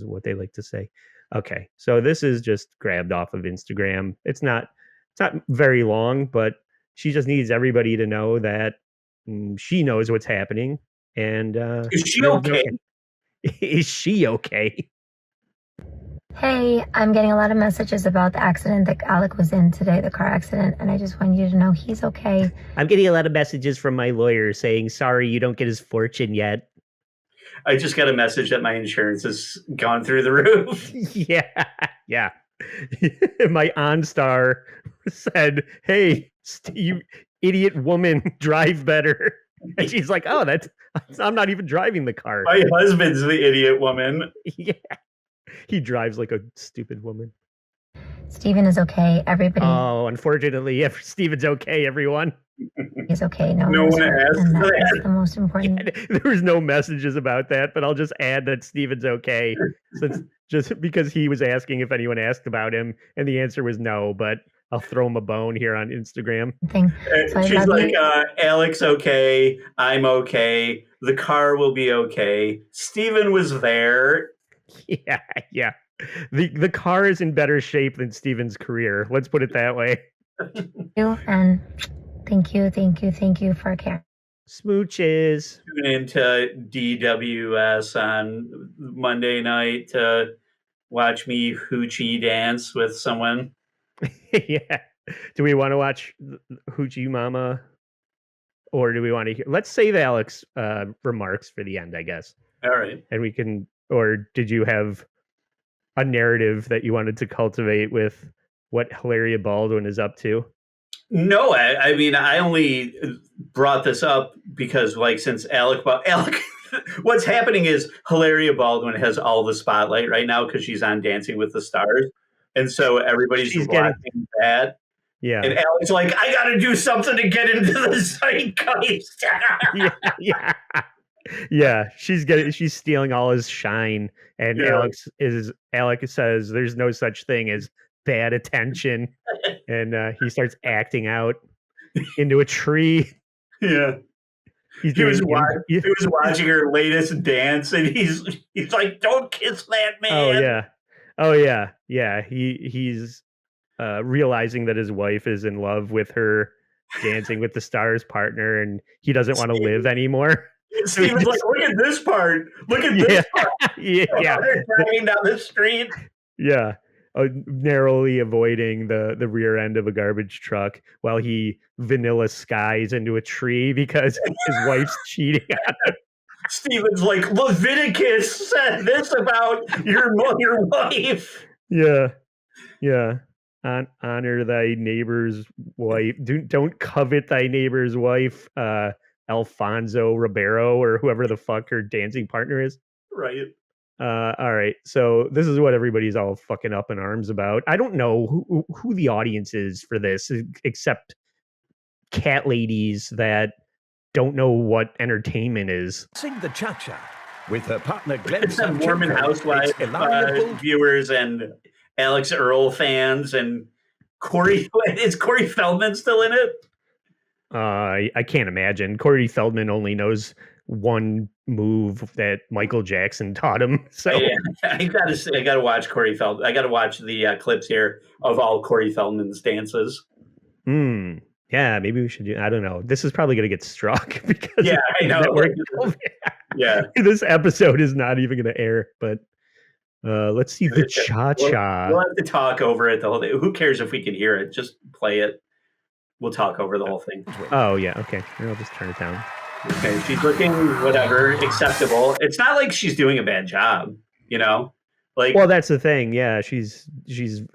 Speaker 2: what they like to say. Okay, so this is just grabbed off of Instagram. It's not very long, but she just needs everybody to know that she knows what's happening. And
Speaker 1: is she okay?
Speaker 2: Is she okay?
Speaker 5: Hey, I'm getting a lot of messages about the accident that Alec was in today, the car accident, and I just want you to know he's okay.
Speaker 2: I'm getting a lot of messages from my lawyer saying, sorry, you don't get his fortune yet.
Speaker 1: I just got a message that my insurance has gone through the roof.
Speaker 2: Yeah. My OnStar said, hey, you idiot woman, drive better. And she's like, oh, I'm not even driving the car.
Speaker 1: My husband's the idiot woman.
Speaker 2: Yeah. He drives like a stupid woman.
Speaker 5: Stephen is okay. Everybody.
Speaker 2: Oh, unfortunately, Stephen's okay, everyone.
Speaker 5: He's okay. No
Speaker 1: one asked that.
Speaker 5: That's the most important.
Speaker 2: Yeah, there was no messages about that, but I'll just add that Stephen's okay. Since just because he was asking if anyone asked about him, and the answer was no, but I'll throw him a bone here on Instagram.
Speaker 5: So
Speaker 1: she's like, Alex okay, I'm okay, the car will be okay. Stephen was there.
Speaker 2: Yeah. The car is in better shape than Stephen's career. Let's put it that way.
Speaker 5: And thank you for caring.
Speaker 2: Smooches.
Speaker 1: Tune into DWS on Monday night to watch me hoochie dance with someone.
Speaker 2: Yeah. Do we want to watch Hoochie Mama or do we want to hear? Let's save Alec's remarks for the end, I guess.
Speaker 1: All right.
Speaker 2: And we can. Or did you have a narrative that you wanted to cultivate with what Hilaria Baldwin is up to?
Speaker 1: No, I mean, I only brought this up because, like, since Alec, what's happening is Hilaria Baldwin has all the spotlight right now because she's on Dancing with the Stars, and so everybody's watching that.
Speaker 2: Yeah,
Speaker 1: and Alec's like, I got to do something to get into the zeitgeist.
Speaker 2: yeah. She's stealing all his shine, and Alec says there's no such thing as bad attention. And he starts acting out into a tree.
Speaker 1: Yeah. He was watching her latest dance, and he's like, "Don't kiss that man."
Speaker 2: Oh yeah. He's realizing that his wife is in love with her Dancing with the Stars partner, and he doesn't want to live anymore.
Speaker 1: Steven's like, "Look at this part. Look at this part."
Speaker 2: Yeah.
Speaker 1: They're driving down the street.
Speaker 2: Yeah. Narrowly avoiding the rear end of a garbage truck while he vanilla skies into a tree because his wife's cheating on him.
Speaker 1: Steven's like, Leviticus said this about your wife.
Speaker 2: Yeah. Honor thy neighbor's wife. Don't covet thy neighbor's wife. Alfonso Ribeiro or whoever the fuck her dancing partner is.
Speaker 1: Right.
Speaker 2: All right, so this is what everybody's all fucking up in arms about. I don't know who the audience is for this, except cat ladies that don't know what entertainment is.
Speaker 6: Sing the cha-cha with her partner Glenn.
Speaker 1: Some Mormon Housewives viewers and Alex Earl fans and Corey. Is Corey Feldman still in it?
Speaker 2: I can't imagine. Corey Feldman only knows one move that Michael Jackson taught him. So
Speaker 1: I gotta watch Corey Feldman. I gotta watch the clips here of all Corey Feldman's dances.
Speaker 2: Yeah, maybe we should do. I don't know. This is probably gonna get struck because
Speaker 1: I know.
Speaker 2: This episode is not even gonna air. But let's see the cha-cha.
Speaker 1: We'll have to talk over it the whole day. Who cares if we can hear it? Just play it. We'll talk over the whole thing.
Speaker 2: Oh yeah, okay. I'll just turn it down.
Speaker 1: Okay, she's looking whatever acceptable. It's not like she's doing a bad job, you know. Like,
Speaker 2: well, that's the thing. Yeah, she's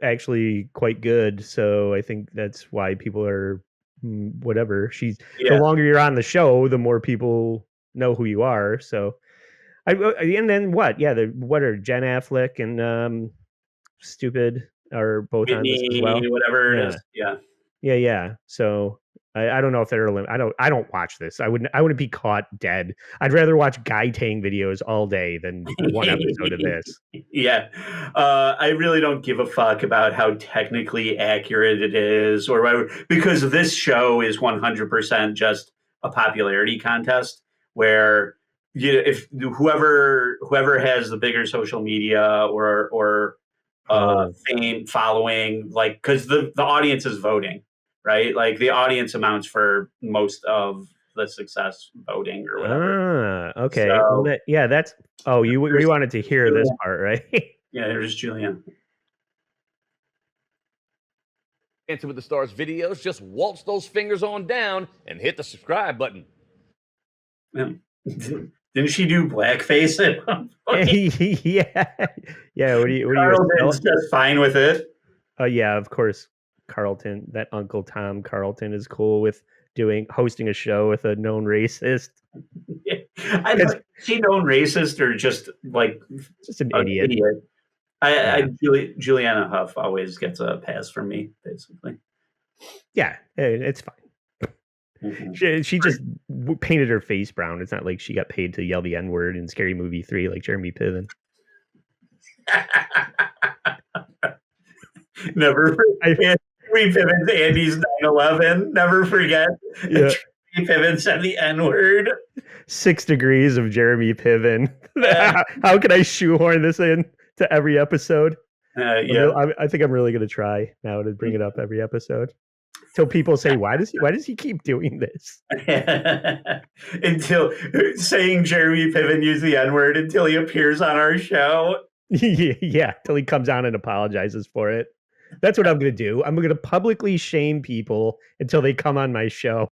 Speaker 2: actually quite good. So I think that's why people are whatever. The longer you're on the show, the more people know who you are. So, and then what? Yeah, what are Jen Affleck and Stupid are both on this as well.
Speaker 1: Whatever it is.
Speaker 2: Yeah. So I don't know if they're I don't watch this. I wouldn't be caught dead. I'd rather watch Guy Tang videos all day than one episode of this.
Speaker 1: Yeah. I really don't give a fuck about how technically accurate it is or whatever, because this show is 100% just a popularity contest where if whoever has the bigger social media or fame following, like, because the audience is voting. Right, like the audience amounts for most of the success voting or whatever.
Speaker 2: Okay. So, that's. Oh, we wanted to hear this part, right?
Speaker 1: Yeah, there's Julian.
Speaker 7: Dancing with the Stars videos. Just waltz those fingers on down and hit the subscribe button.
Speaker 1: Didn't she do blackface?
Speaker 2: Yeah. What do you?
Speaker 1: Carlton's just fine with it.
Speaker 2: Oh yeah, of course. Carlton, that Uncle Tom Carlton is cool with hosting a show with a known racist.
Speaker 1: Is she known racist or just
Speaker 2: an idiot?
Speaker 1: Juliana Huff always gets a pass from me, basically.
Speaker 2: Yeah, it's fine. Mm-hmm. She just painted her face brown. It's not like she got paid to yell the N-word in Scary Movie 3 like Jeremy Piven.
Speaker 1: Never forget Jeremy Piven's Andy's 9/11. Never forget.
Speaker 2: Yeah.
Speaker 1: Jeremy Piven said the N-word.
Speaker 2: 6 degrees of Jeremy Piven. How can I shoehorn this in to every episode? I think I'm really going to try now to bring it up every episode. Till people say, why does he keep doing this?
Speaker 1: Until saying Jeremy Piven used the N-word until he appears on our show.
Speaker 2: Yeah, till he comes on and apologizes for it. That's what I'm going to do. I'm going to publicly shame people until they come on my show.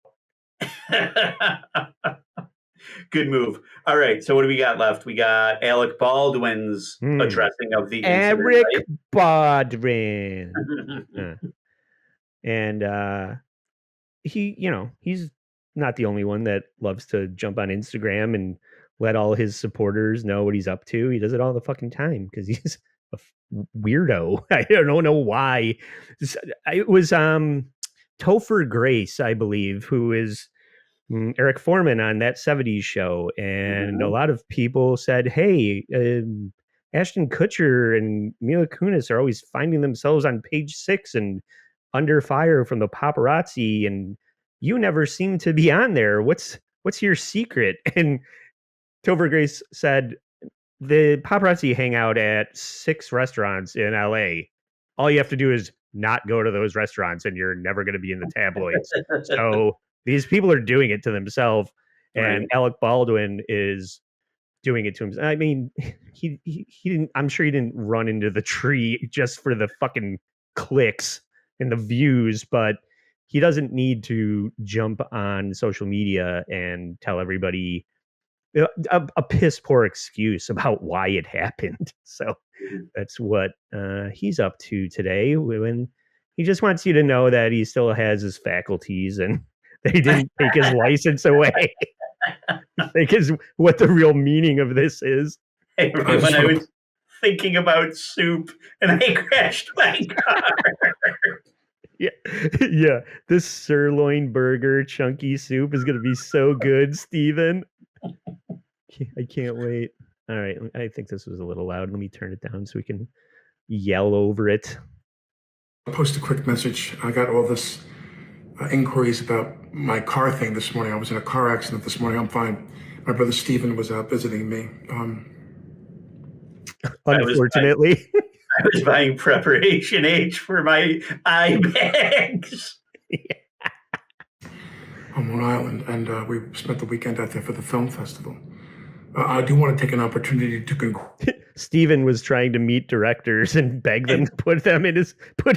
Speaker 1: Good move. All right. So what do we got left? We got Alec Baldwin's addressing of the incident.
Speaker 2: Alec
Speaker 1: Right?
Speaker 2: Baldwin. And he's not the only one that loves to jump on Instagram and let all his supporters know what he's up to. He does it all the fucking time because he's a weirdo. I don't know why. It was Topher Grace, I believe, who is Eric Foreman on That 70s Show. And a lot of people said, hey, Ashton Kutcher and Mila Kunis are always finding themselves on page 6 and under fire from the paparazzi, and you never seem to be on there. What's your secret? And Topher Grace said, the paparazzi hang out at 6 restaurants in LA. All you have to do is not go to those restaurants and you're never going to be in the tabloids. So these people are doing it to themselves, and Alec Baldwin is doing it to himself. I mean, he didn't, I'm sure he didn't run into the tree just for the fucking clicks and the views, but he doesn't need to jump on social media and tell everybody a piss poor excuse about why it happened. So that's what he's up to today. When he just wants you to know that he still has his faculties and they didn't take his license away. I think is what the real meaning of this is.
Speaker 1: Hey, when I was thinking about soup and I crashed my car.
Speaker 2: Yeah. This sirloin burger chunky soup is going to be so good, Stephen. I can't wait. All right. I think this was a little loud. Let me turn it down so we can yell over it.
Speaker 8: I'll post a quick message. I got all this inquiries about my car thing this morning. I was in a car accident this morning. I'm fine. My brother Stephen was out visiting me.
Speaker 2: Unfortunately.
Speaker 1: I was buying Preparation H for my eye bags.
Speaker 8: On Long Island, and we spent the weekend out there for the film festival. I do want to take an opportunity to
Speaker 2: Stephen was trying to meet directors and beg them to put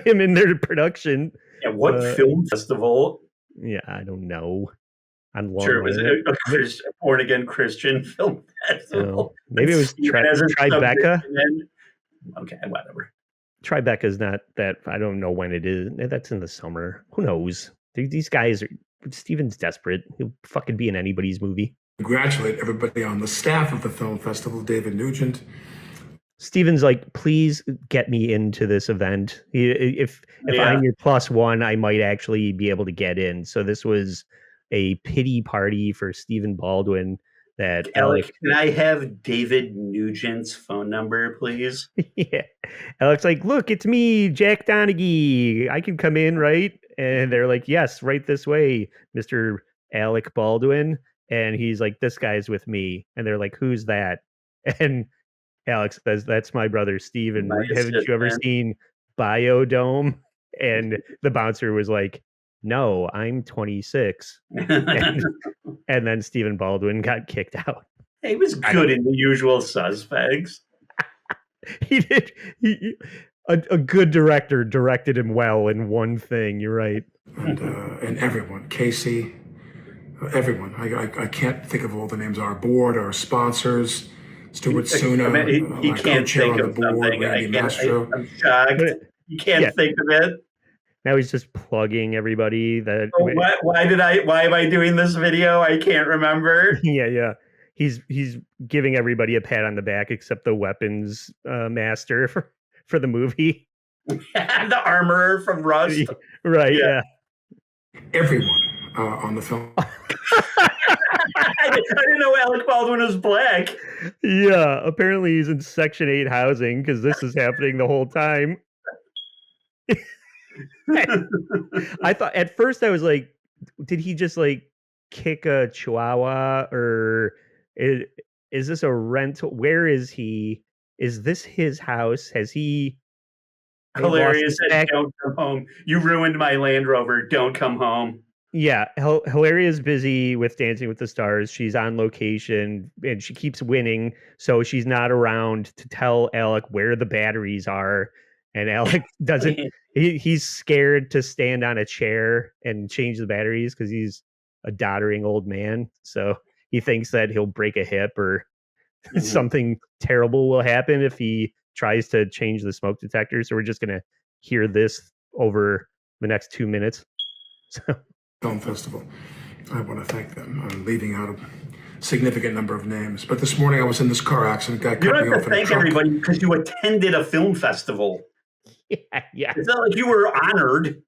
Speaker 2: him in their production.
Speaker 1: Yeah, what film festival?
Speaker 2: Yeah, I don't know. On Long
Speaker 1: Sure,
Speaker 2: Island.
Speaker 1: it was a born again Christian film festival.
Speaker 2: Maybe it was Tribeca.
Speaker 1: Okay, whatever.
Speaker 2: Tribeca is not that. I don't know when it is. That's in the summer. Who knows? These guys are. Steven's desperate. He'll fucking be in anybody's movie.
Speaker 8: Congratulate everybody on the staff of the film festival. David Nugent.
Speaker 2: Steven's like, please get me into this event. If I'm your +1, I might actually be able to get in. So this was a pity party for Stephen Baldwin. That
Speaker 1: Alec, can I have David Nugent's phone number, please?
Speaker 2: Yeah. Alec's like, look, it's me, Jack Donaghy. I can come in, right? And they're like, yes, right this way, Mr. Alec Baldwin. And he's like, this guy's with me. And they're like, who's that? And Alex says, that's my brother, Steven. Haven't you ever seen Biodome? And the bouncer was like, no, I'm 26. And then Stephen Baldwin got kicked out.
Speaker 1: He was good in The Usual Suspects.
Speaker 2: He did. A good director directed him well in one thing. You're right.
Speaker 8: And everyone, Casey, everyone. I can't think of all the names. Our board, our sponsors, Stuart Suna,
Speaker 1: he can't think of something. I'm shocked. You can't think of it.
Speaker 2: Now he's just plugging everybody.
Speaker 1: Why am I doing this video? I can't remember.
Speaker 2: Yeah. He's giving everybody a pat on the back except the weapons master for the movie.
Speaker 1: The armorer from Rust.
Speaker 2: Right, yeah.
Speaker 8: Everyone on the film.
Speaker 1: I didn't know Alec Baldwin was black.
Speaker 2: Yeah, apparently he's in Section 8 housing because this is happening the whole time. I thought at first I was like, did he just like kick a chihuahua, or is this a rental? Where is he? Is this his house? Has he?
Speaker 1: Hilaria said, don't come home. You ruined my Land Rover. Don't come home.
Speaker 2: Yeah, Hilaria's busy with Dancing with the Stars. She's on location and she keeps winning, so she's not around to tell Alec where the batteries are. And Alec doesn't. He's scared to stand on a chair and change the batteries because he's a doddering old man. So he thinks that he'll break a hip or something terrible will happen if he tries to change the smoke detector. So we're just going to hear this over the next 2 minutes. So.
Speaker 8: Film festival. I want to thank them. I'm leaving out a significant number of names. But this morning I was in this car accident. Guy cut me off in a truck. You don't have to thank everybody
Speaker 1: because you attended a film festival.
Speaker 2: Yeah.
Speaker 1: It's not like you were honored.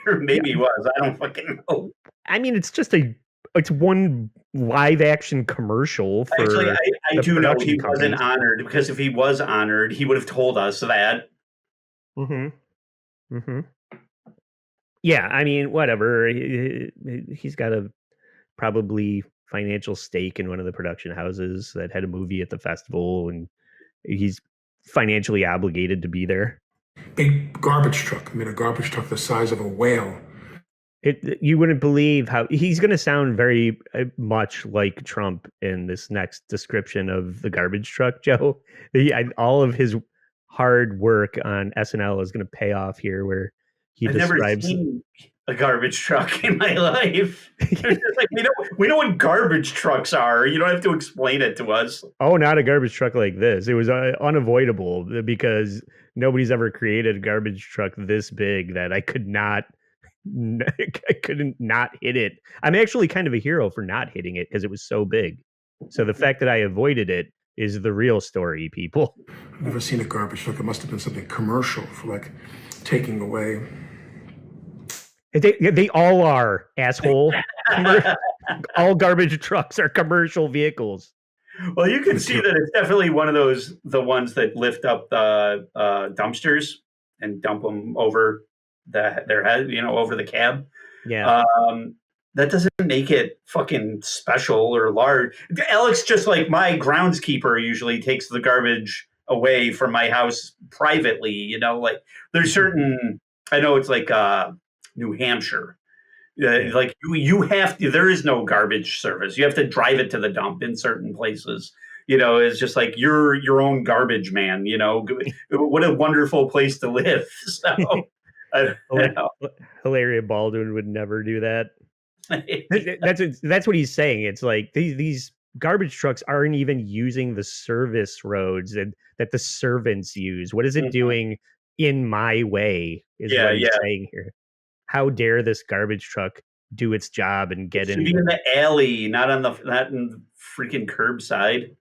Speaker 1: Or maybe it was. I don't fucking know.
Speaker 2: I mean, it's one live action commercial for.
Speaker 1: Actually, I do know he wasn't honored, because if he was honored, he would have told us that.
Speaker 2: Yeah, I mean, whatever. He's got a probably financial stake in one of the production houses that had a movie at the festival, and he's financially obligated to be there.
Speaker 8: Big garbage truck. I mean, a garbage truck the size of a whale.
Speaker 2: You wouldn't believe how he's going to sound very much like Trump in this next description of the garbage truck, Joe. All of his hard work on SNL is going to pay off here, where he describes.
Speaker 1: Never seen a garbage truck in my life. Like, we know what garbage trucks are. You don't have to explain it to us.
Speaker 2: Oh, not a garbage truck like this. It was unavoidable because nobody's ever created a garbage truck this big that I couldn't not hit it. I'm actually kind of a hero for not hitting it because it was so big. So the fact that I avoided it is the real story, people.
Speaker 8: I've never seen a garbage truck. It must have been something commercial for like taking away.
Speaker 2: They all are, asshole. All garbage trucks are commercial vehicles.
Speaker 1: Well, you can see that it's definitely one of the ones that lift up the dumpsters and dump them over their head, over the cab.
Speaker 2: Yeah.
Speaker 1: That doesn't make it fucking special or large. Alex, just like my groundskeeper, usually takes the garbage away from my house privately. Like there's certain, I know it's like New Hampshire. Like you have to, there is no garbage service. You have to drive it to the dump in certain places. It's just like you're your own garbage man. What a wonderful place to live. So.
Speaker 2: Hilaria Baldwin would never do that. That's what he's saying. It's like these garbage trucks aren't even using the service roads that the servants use. What is it doing in my way? Is what he's saying here. How dare this garbage truck do its job and get in?
Speaker 1: Be in the alley, not in the freaking curbside.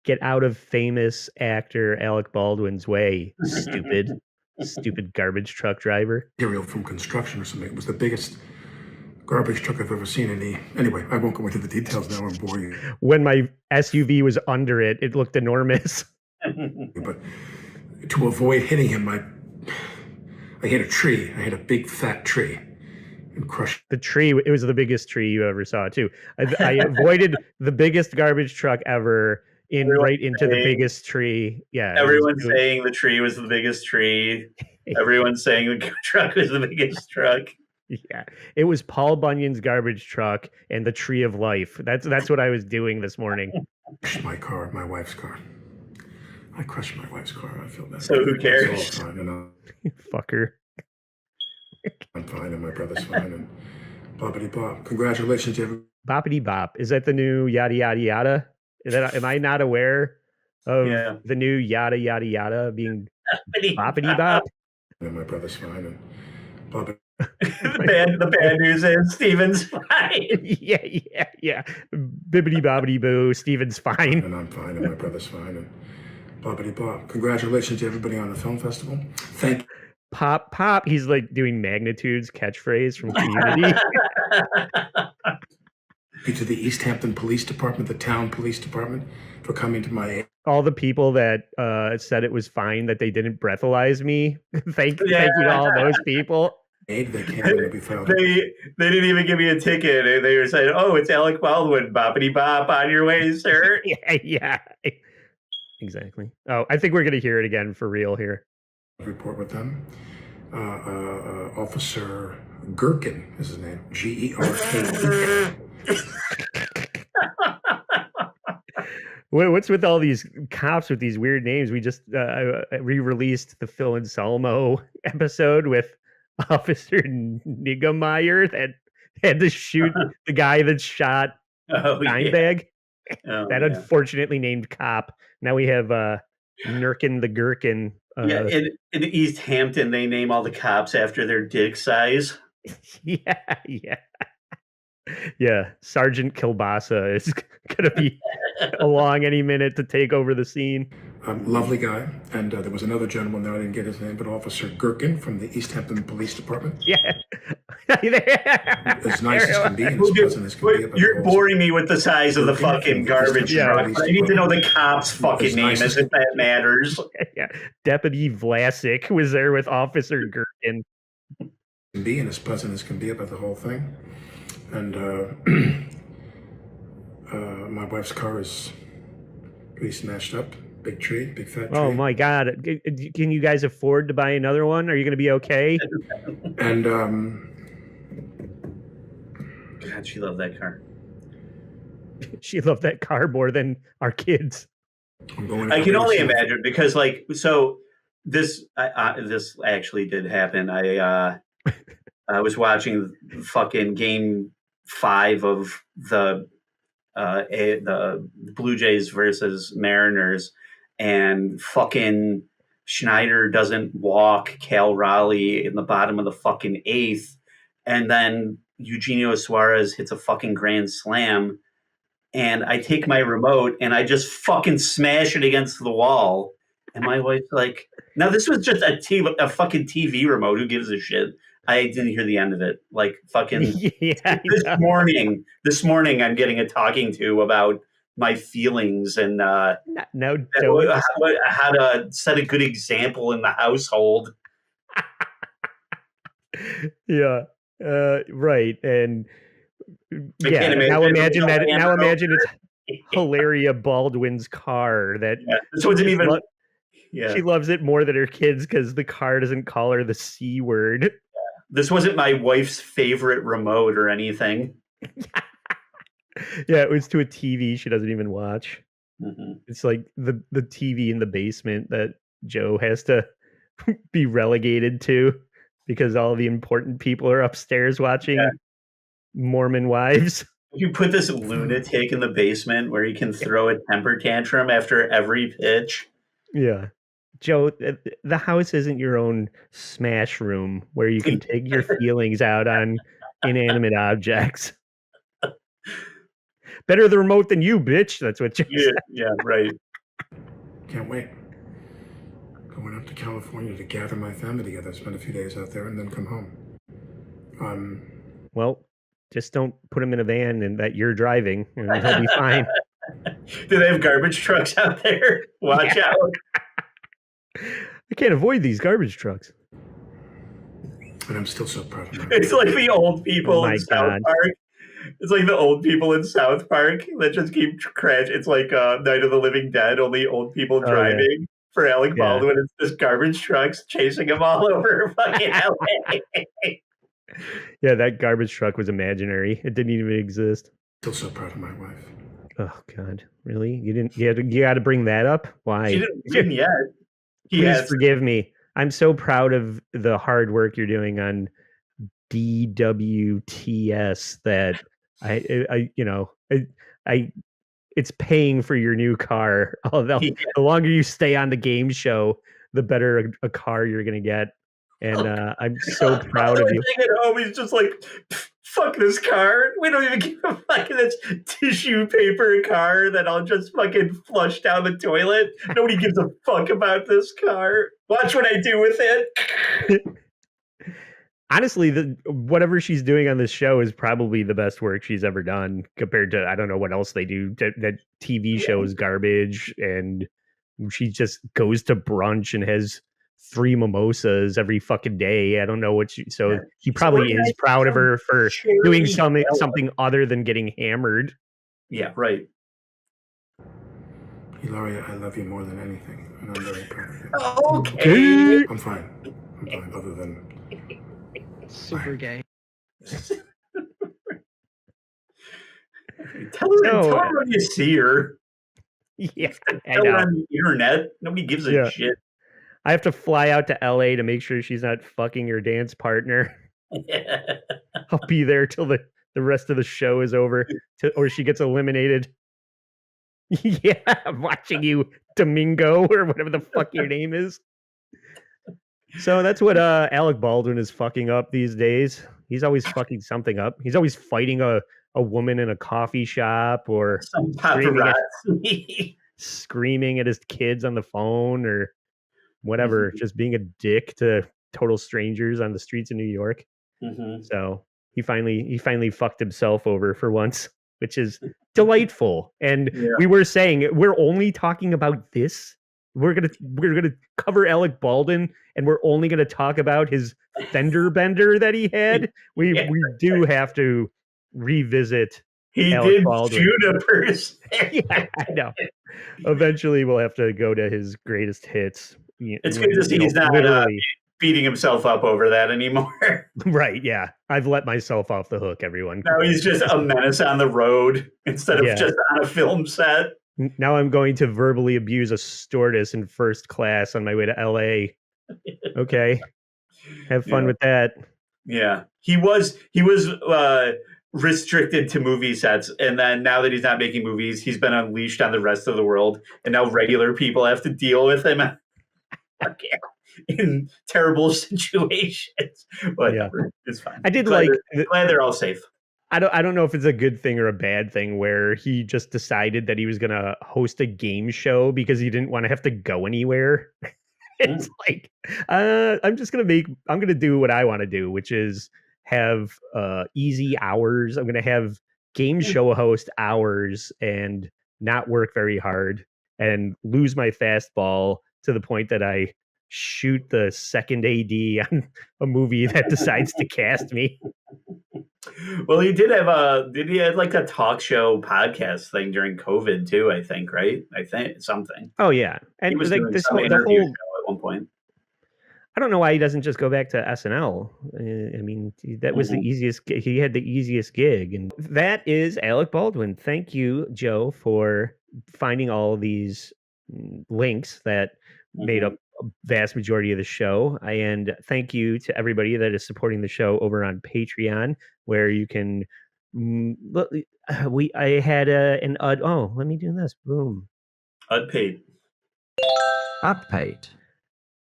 Speaker 2: Get out of famous actor Alec Baldwin's way, stupid. Stupid garbage truck driver.
Speaker 8: Material from construction or something. It was the biggest garbage truck I've ever seen. Anyway, I won't go into the details now and bore you.
Speaker 2: When my SUV was under it, it looked enormous.
Speaker 8: But to avoid hitting him, I hit a tree. I hit a big fat tree and crushed
Speaker 2: the tree. It was the biggest tree you ever saw too. I avoided the biggest garbage truck ever. Into the biggest tree. Yeah.
Speaker 1: Everyone's saying the tree was the biggest tree. Everyone's saying the truck was the biggest truck.
Speaker 2: Yeah. It was Paul Bunyan's garbage truck and the tree of life. That's what I was doing this morning.
Speaker 8: My car, my wife's car. I crushed my wife's car. I feel bad.
Speaker 1: So who cares?
Speaker 8: It's all fine,
Speaker 2: Fucker.
Speaker 8: I'm fine and my brother's fine and boppity bop. Congratulations to everyone.
Speaker 2: Boppity bop. Is that the new yada yada yada? Am I not aware of the new yada yada yada being boppity bop?
Speaker 8: And my brother's fine and boppity.
Speaker 1: the bad news is Steven's fine.
Speaker 2: Yeah. Bibbity bobbity boo. Steven's fine.
Speaker 8: And I'm fine and my brother's fine and boppity bop. Congratulations to everybody on the film festival. Thank you.
Speaker 2: Pop. He's like doing Magnitude's catchphrase from Community.
Speaker 8: To the East Hampton Police Department, the town police department, for coming to my aid.
Speaker 2: All the people that said it was fine that they didn't breathalyze me. Thank you to all those people.
Speaker 8: They can't be filed.
Speaker 1: They didn't even give me a ticket. They were saying, "Oh, it's Alec Baldwin, boppity bop, on your way, sir."
Speaker 2: Yeah, exactly. Oh, I think we're gonna hear it again for real here.
Speaker 8: Report with them. Officer Gherkin is his name. Gerkin.
Speaker 2: What's with all these cops with these weird names? We just re-released the Phil Anselmo episode with Officer Niggemeyer that had to shoot the guy that shot Dimebag. That unfortunately named cop. Now we have Nurkin the Gherkin.
Speaker 1: In East Hampton, they name all the cops after their dick size.
Speaker 2: Yeah. Sergeant Kilbasa is going to be along any minute to take over the scene.
Speaker 8: Lovely guy. And there was another gentleman there, I didn't get his name, but Officer Gherkin from the East Hampton Police Department.
Speaker 2: Yeah.
Speaker 8: As nice as can be, and as pleasant as can be.
Speaker 1: You're boring me with the size of the fucking garbage truck. I need to know the cop's fucking name, as if that matters.
Speaker 2: Yeah. Deputy Vlasic was there with Officer Gherkin.
Speaker 8: Can be, and as pleasant as can be about the whole thing. And my wife's car is pretty smashed up. Big tree, big fat tree.
Speaker 2: Oh my God. Can you guys afford to buy another one? Are you going to be okay?
Speaker 8: And
Speaker 1: God, she loved that car.
Speaker 2: She loved that car more than our kids.
Speaker 1: I can only imagine, because this actually did happen. I was watching fucking game 5 of the Blue Jays versus Mariners, and fucking Schneider doesn't walk Cal Raleigh in the bottom of the fucking 8th, and then Eugenio Suarez hits a fucking grand slam, and I take my remote and I just fucking smash it against the wall, and my wife's like, "Now this was just a fucking TV remote. Who gives a shit?" I didn't hear the end of it. Like fucking this morning, I'm getting a talking to about my feelings and how to set a good example in the household.
Speaker 2: Yeah, right. And now imagine it's Hilaria Baldwin's car.
Speaker 1: This wasn't even.
Speaker 2: She loves it more than her kids because the car doesn't call her the C word.
Speaker 1: This wasn't my wife's favorite remote or anything.
Speaker 2: Yeah, it was to a TV she doesn't even watch.
Speaker 1: Mm-hmm.
Speaker 2: It's like the TV in the basement that Joe has to be relegated to because all the important people are upstairs watching Mormon Wives.
Speaker 1: You put this lunatic in the basement where he can throw a temper tantrum after every pitch.
Speaker 2: Yeah. Joe, the house isn't your own smash room where you can take your feelings out on inanimate objects. Better the remote than you, bitch. That's what you said.
Speaker 1: Yeah, right.
Speaker 8: Can't wait. Going up to California to gather my family together, spend a few days out there, and then come home.
Speaker 2: Well, just don't put him in a van and that you're driving, and he'll be fine.
Speaker 1: Do they have garbage trucks out there? Watch out.
Speaker 2: I can't avoid these garbage trucks.
Speaker 8: And I'm still so proud of
Speaker 1: It's like the old people in South Park. It's like the old people in South Park that just keep crashing. It's like Night of the Living Dead, only old people driving for Alec Baldwin. It's just garbage trucks chasing him all over fucking LA.
Speaker 2: Yeah, that garbage truck was imaginary. It didn't even exist.
Speaker 8: Still so proud of my wife.
Speaker 2: Oh God, really? You didn't? You got to bring that up? Why?
Speaker 1: She didn't yet.
Speaker 2: Please forgive me. I'm so proud of the hard work you're doing on DWTS that it's paying for your new car. Although the longer you stay on the game show, the better a car you're going to get. And I'm so proud of you.
Speaker 1: At home, he's just like, fuck this car. We don't even give a fuck this tissue paper car that I'll just fucking flush down the toilet. Nobody gives a fuck about this car. Watch what I do with it.
Speaker 2: Honestly, whatever she's doing on this show is probably the best work she's ever done compared to, I don't know what else they do. That TV show is garbage, and she just goes to brunch and has 3 mimosas every fucking day. I don't know what he probably is proud of her for doing something other than getting hammered.
Speaker 1: Yeah, right.
Speaker 8: Hilaria, I love you more than anything, and I'm very proud of you.
Speaker 1: Okay.
Speaker 8: I'm fine, other than
Speaker 9: super gay.
Speaker 1: Tell her when you see her.
Speaker 2: Yeah,
Speaker 1: tell her on the internet. Nobody gives a shit.
Speaker 2: I have to fly out to LA to make sure she's not fucking her dance partner. I'll be there till the rest of the show is over, or she gets eliminated. Yeah, I'm watching you, Domingo, or whatever the fuck your name is. So that's what Alec Baldwin is fucking up these days. He's always fucking something up. He's always fighting a woman in a coffee shop, or
Speaker 1: Some paparazzi.
Speaker 2: screaming at his kids on the phone, or whatever, just being a dick to total strangers on the streets of New York. So he finally fucked himself over for once, which is delightful. And we were saying we're only talking about this. We're gonna cover Alec Baldwin, and we're only gonna talk about his fender bender that he had. We do have to revisit.
Speaker 1: He
Speaker 2: Alec
Speaker 1: did
Speaker 2: Baldwin.
Speaker 1: shoot a person.
Speaker 2: Yeah, I know. Eventually, we'll have to go to his greatest hits.
Speaker 1: It's good to see he's not beating himself up over that anymore.
Speaker 2: Right, yeah. I've let myself off the hook, everyone.
Speaker 1: Now he's just a menace on the road instead of just on a film set.
Speaker 2: Now I'm going to verbally abuse a stewardess in first class on my way to LA. Okay. Have fun with that.
Speaker 1: Yeah. He was restricted to movie sets, and then now that he's not making movies, he's been unleashed on the rest of the world, and now regular people have to deal with him in terrible situations. Whatever. It's fine.
Speaker 2: I did
Speaker 1: glad they're all safe.
Speaker 2: I don't know if it's a good thing or a bad thing where he just decided that he was gonna host a game show because he didn't want to have to go anywhere. It's like I'm gonna do what I want to do, which is have easy hours. I'm gonna have game show host hours and not work very hard and lose my fastball to the point that I shoot the second AD on a movie that decides to cast me.
Speaker 1: Well, he did have he had like a talk show podcast thing during COVID too, I think, right? I think something.
Speaker 2: Oh yeah. And
Speaker 1: he was
Speaker 2: like
Speaker 1: doing
Speaker 2: this
Speaker 1: some
Speaker 2: whole,
Speaker 1: interview show at one point.
Speaker 2: I don't know why he doesn't just go back to SNL. I mean, that was the easiest. He had the easiest gig, and that is Alec Baldwin. Thank you, Joe, for finding all these links that made up a vast majority of the show. And thank you to everybody that is supporting the show over on Patreon, where you can look. I had an let me do this. Boom.
Speaker 1: Unpaid.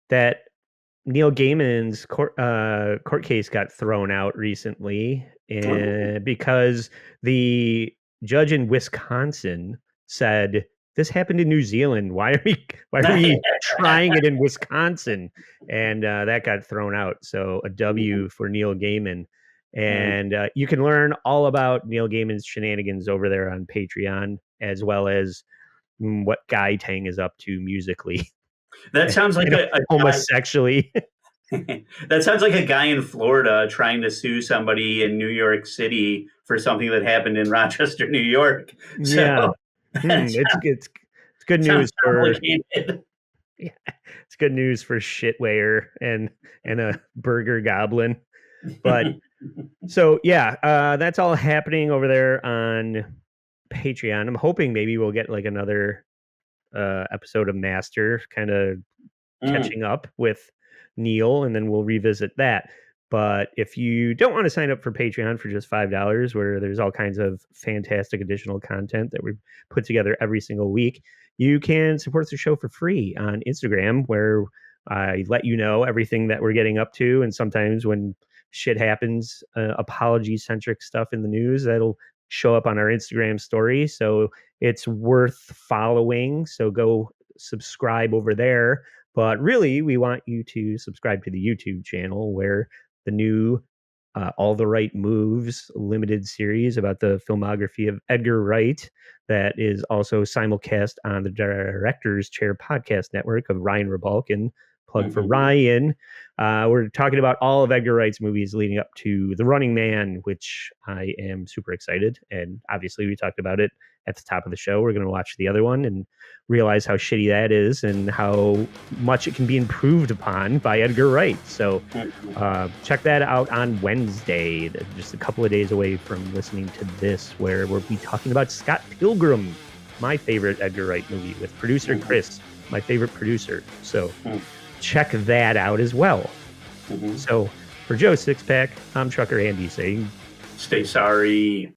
Speaker 2: That Neil Gaiman's court case got thrown out recently, because the judge in Wisconsin said, this happened in New Zealand. Why are we trying it in Wisconsin? And that got thrown out. So a W for Neil Gaiman. And you can learn all about Neil Gaiman's shenanigans over there on Patreon, as well as what Guy Tang is up to musically.
Speaker 1: That sounds like a
Speaker 2: homosexually.
Speaker 1: That sounds like a guy in Florida trying to sue somebody in New York City for something that happened in Rochester, New York. So,
Speaker 2: yeah. It's good news for it's good news for Shitware and a Burger Goblin. But so yeah, that's all happening over there on Patreon. I'm hoping maybe we'll get like another episode of Master, kind of catching up with Neil, and then we'll revisit that. But if you don't want to sign up for Patreon for just $5, where there's all kinds of fantastic additional content that we put together every single week, you can support the show for free on Instagram, where I let you know everything that we're getting up to. And sometimes when shit happens, apology-centric stuff in the news, that'll show up on our Instagram story. So it's worth following. So go subscribe over there. But really, we want you to subscribe to the YouTube channel, where the new All the Right Moves limited series about the filmography of Edgar Wright, that is also simulcast on the Director's Chair podcast network of Ryan Rebalkin. Plug for Ryan. We're talking about all of Edgar Wright's movies leading up to The Running Man, which I am super excited. And obviously, we talked about it at the top of the show. We're going to watch the other one and realize how shitty that is and how much it can be improved upon by Edgar Wright. So check that out on Wednesday, just a couple of days away from listening to this, where we'll be talking about Scott Pilgrim, my favorite Edgar Wright movie, with producer Chris, my favorite producer. So check that out as well. So For Joe Sixpack, I'm Trucker Andy saying,
Speaker 1: stay sorry.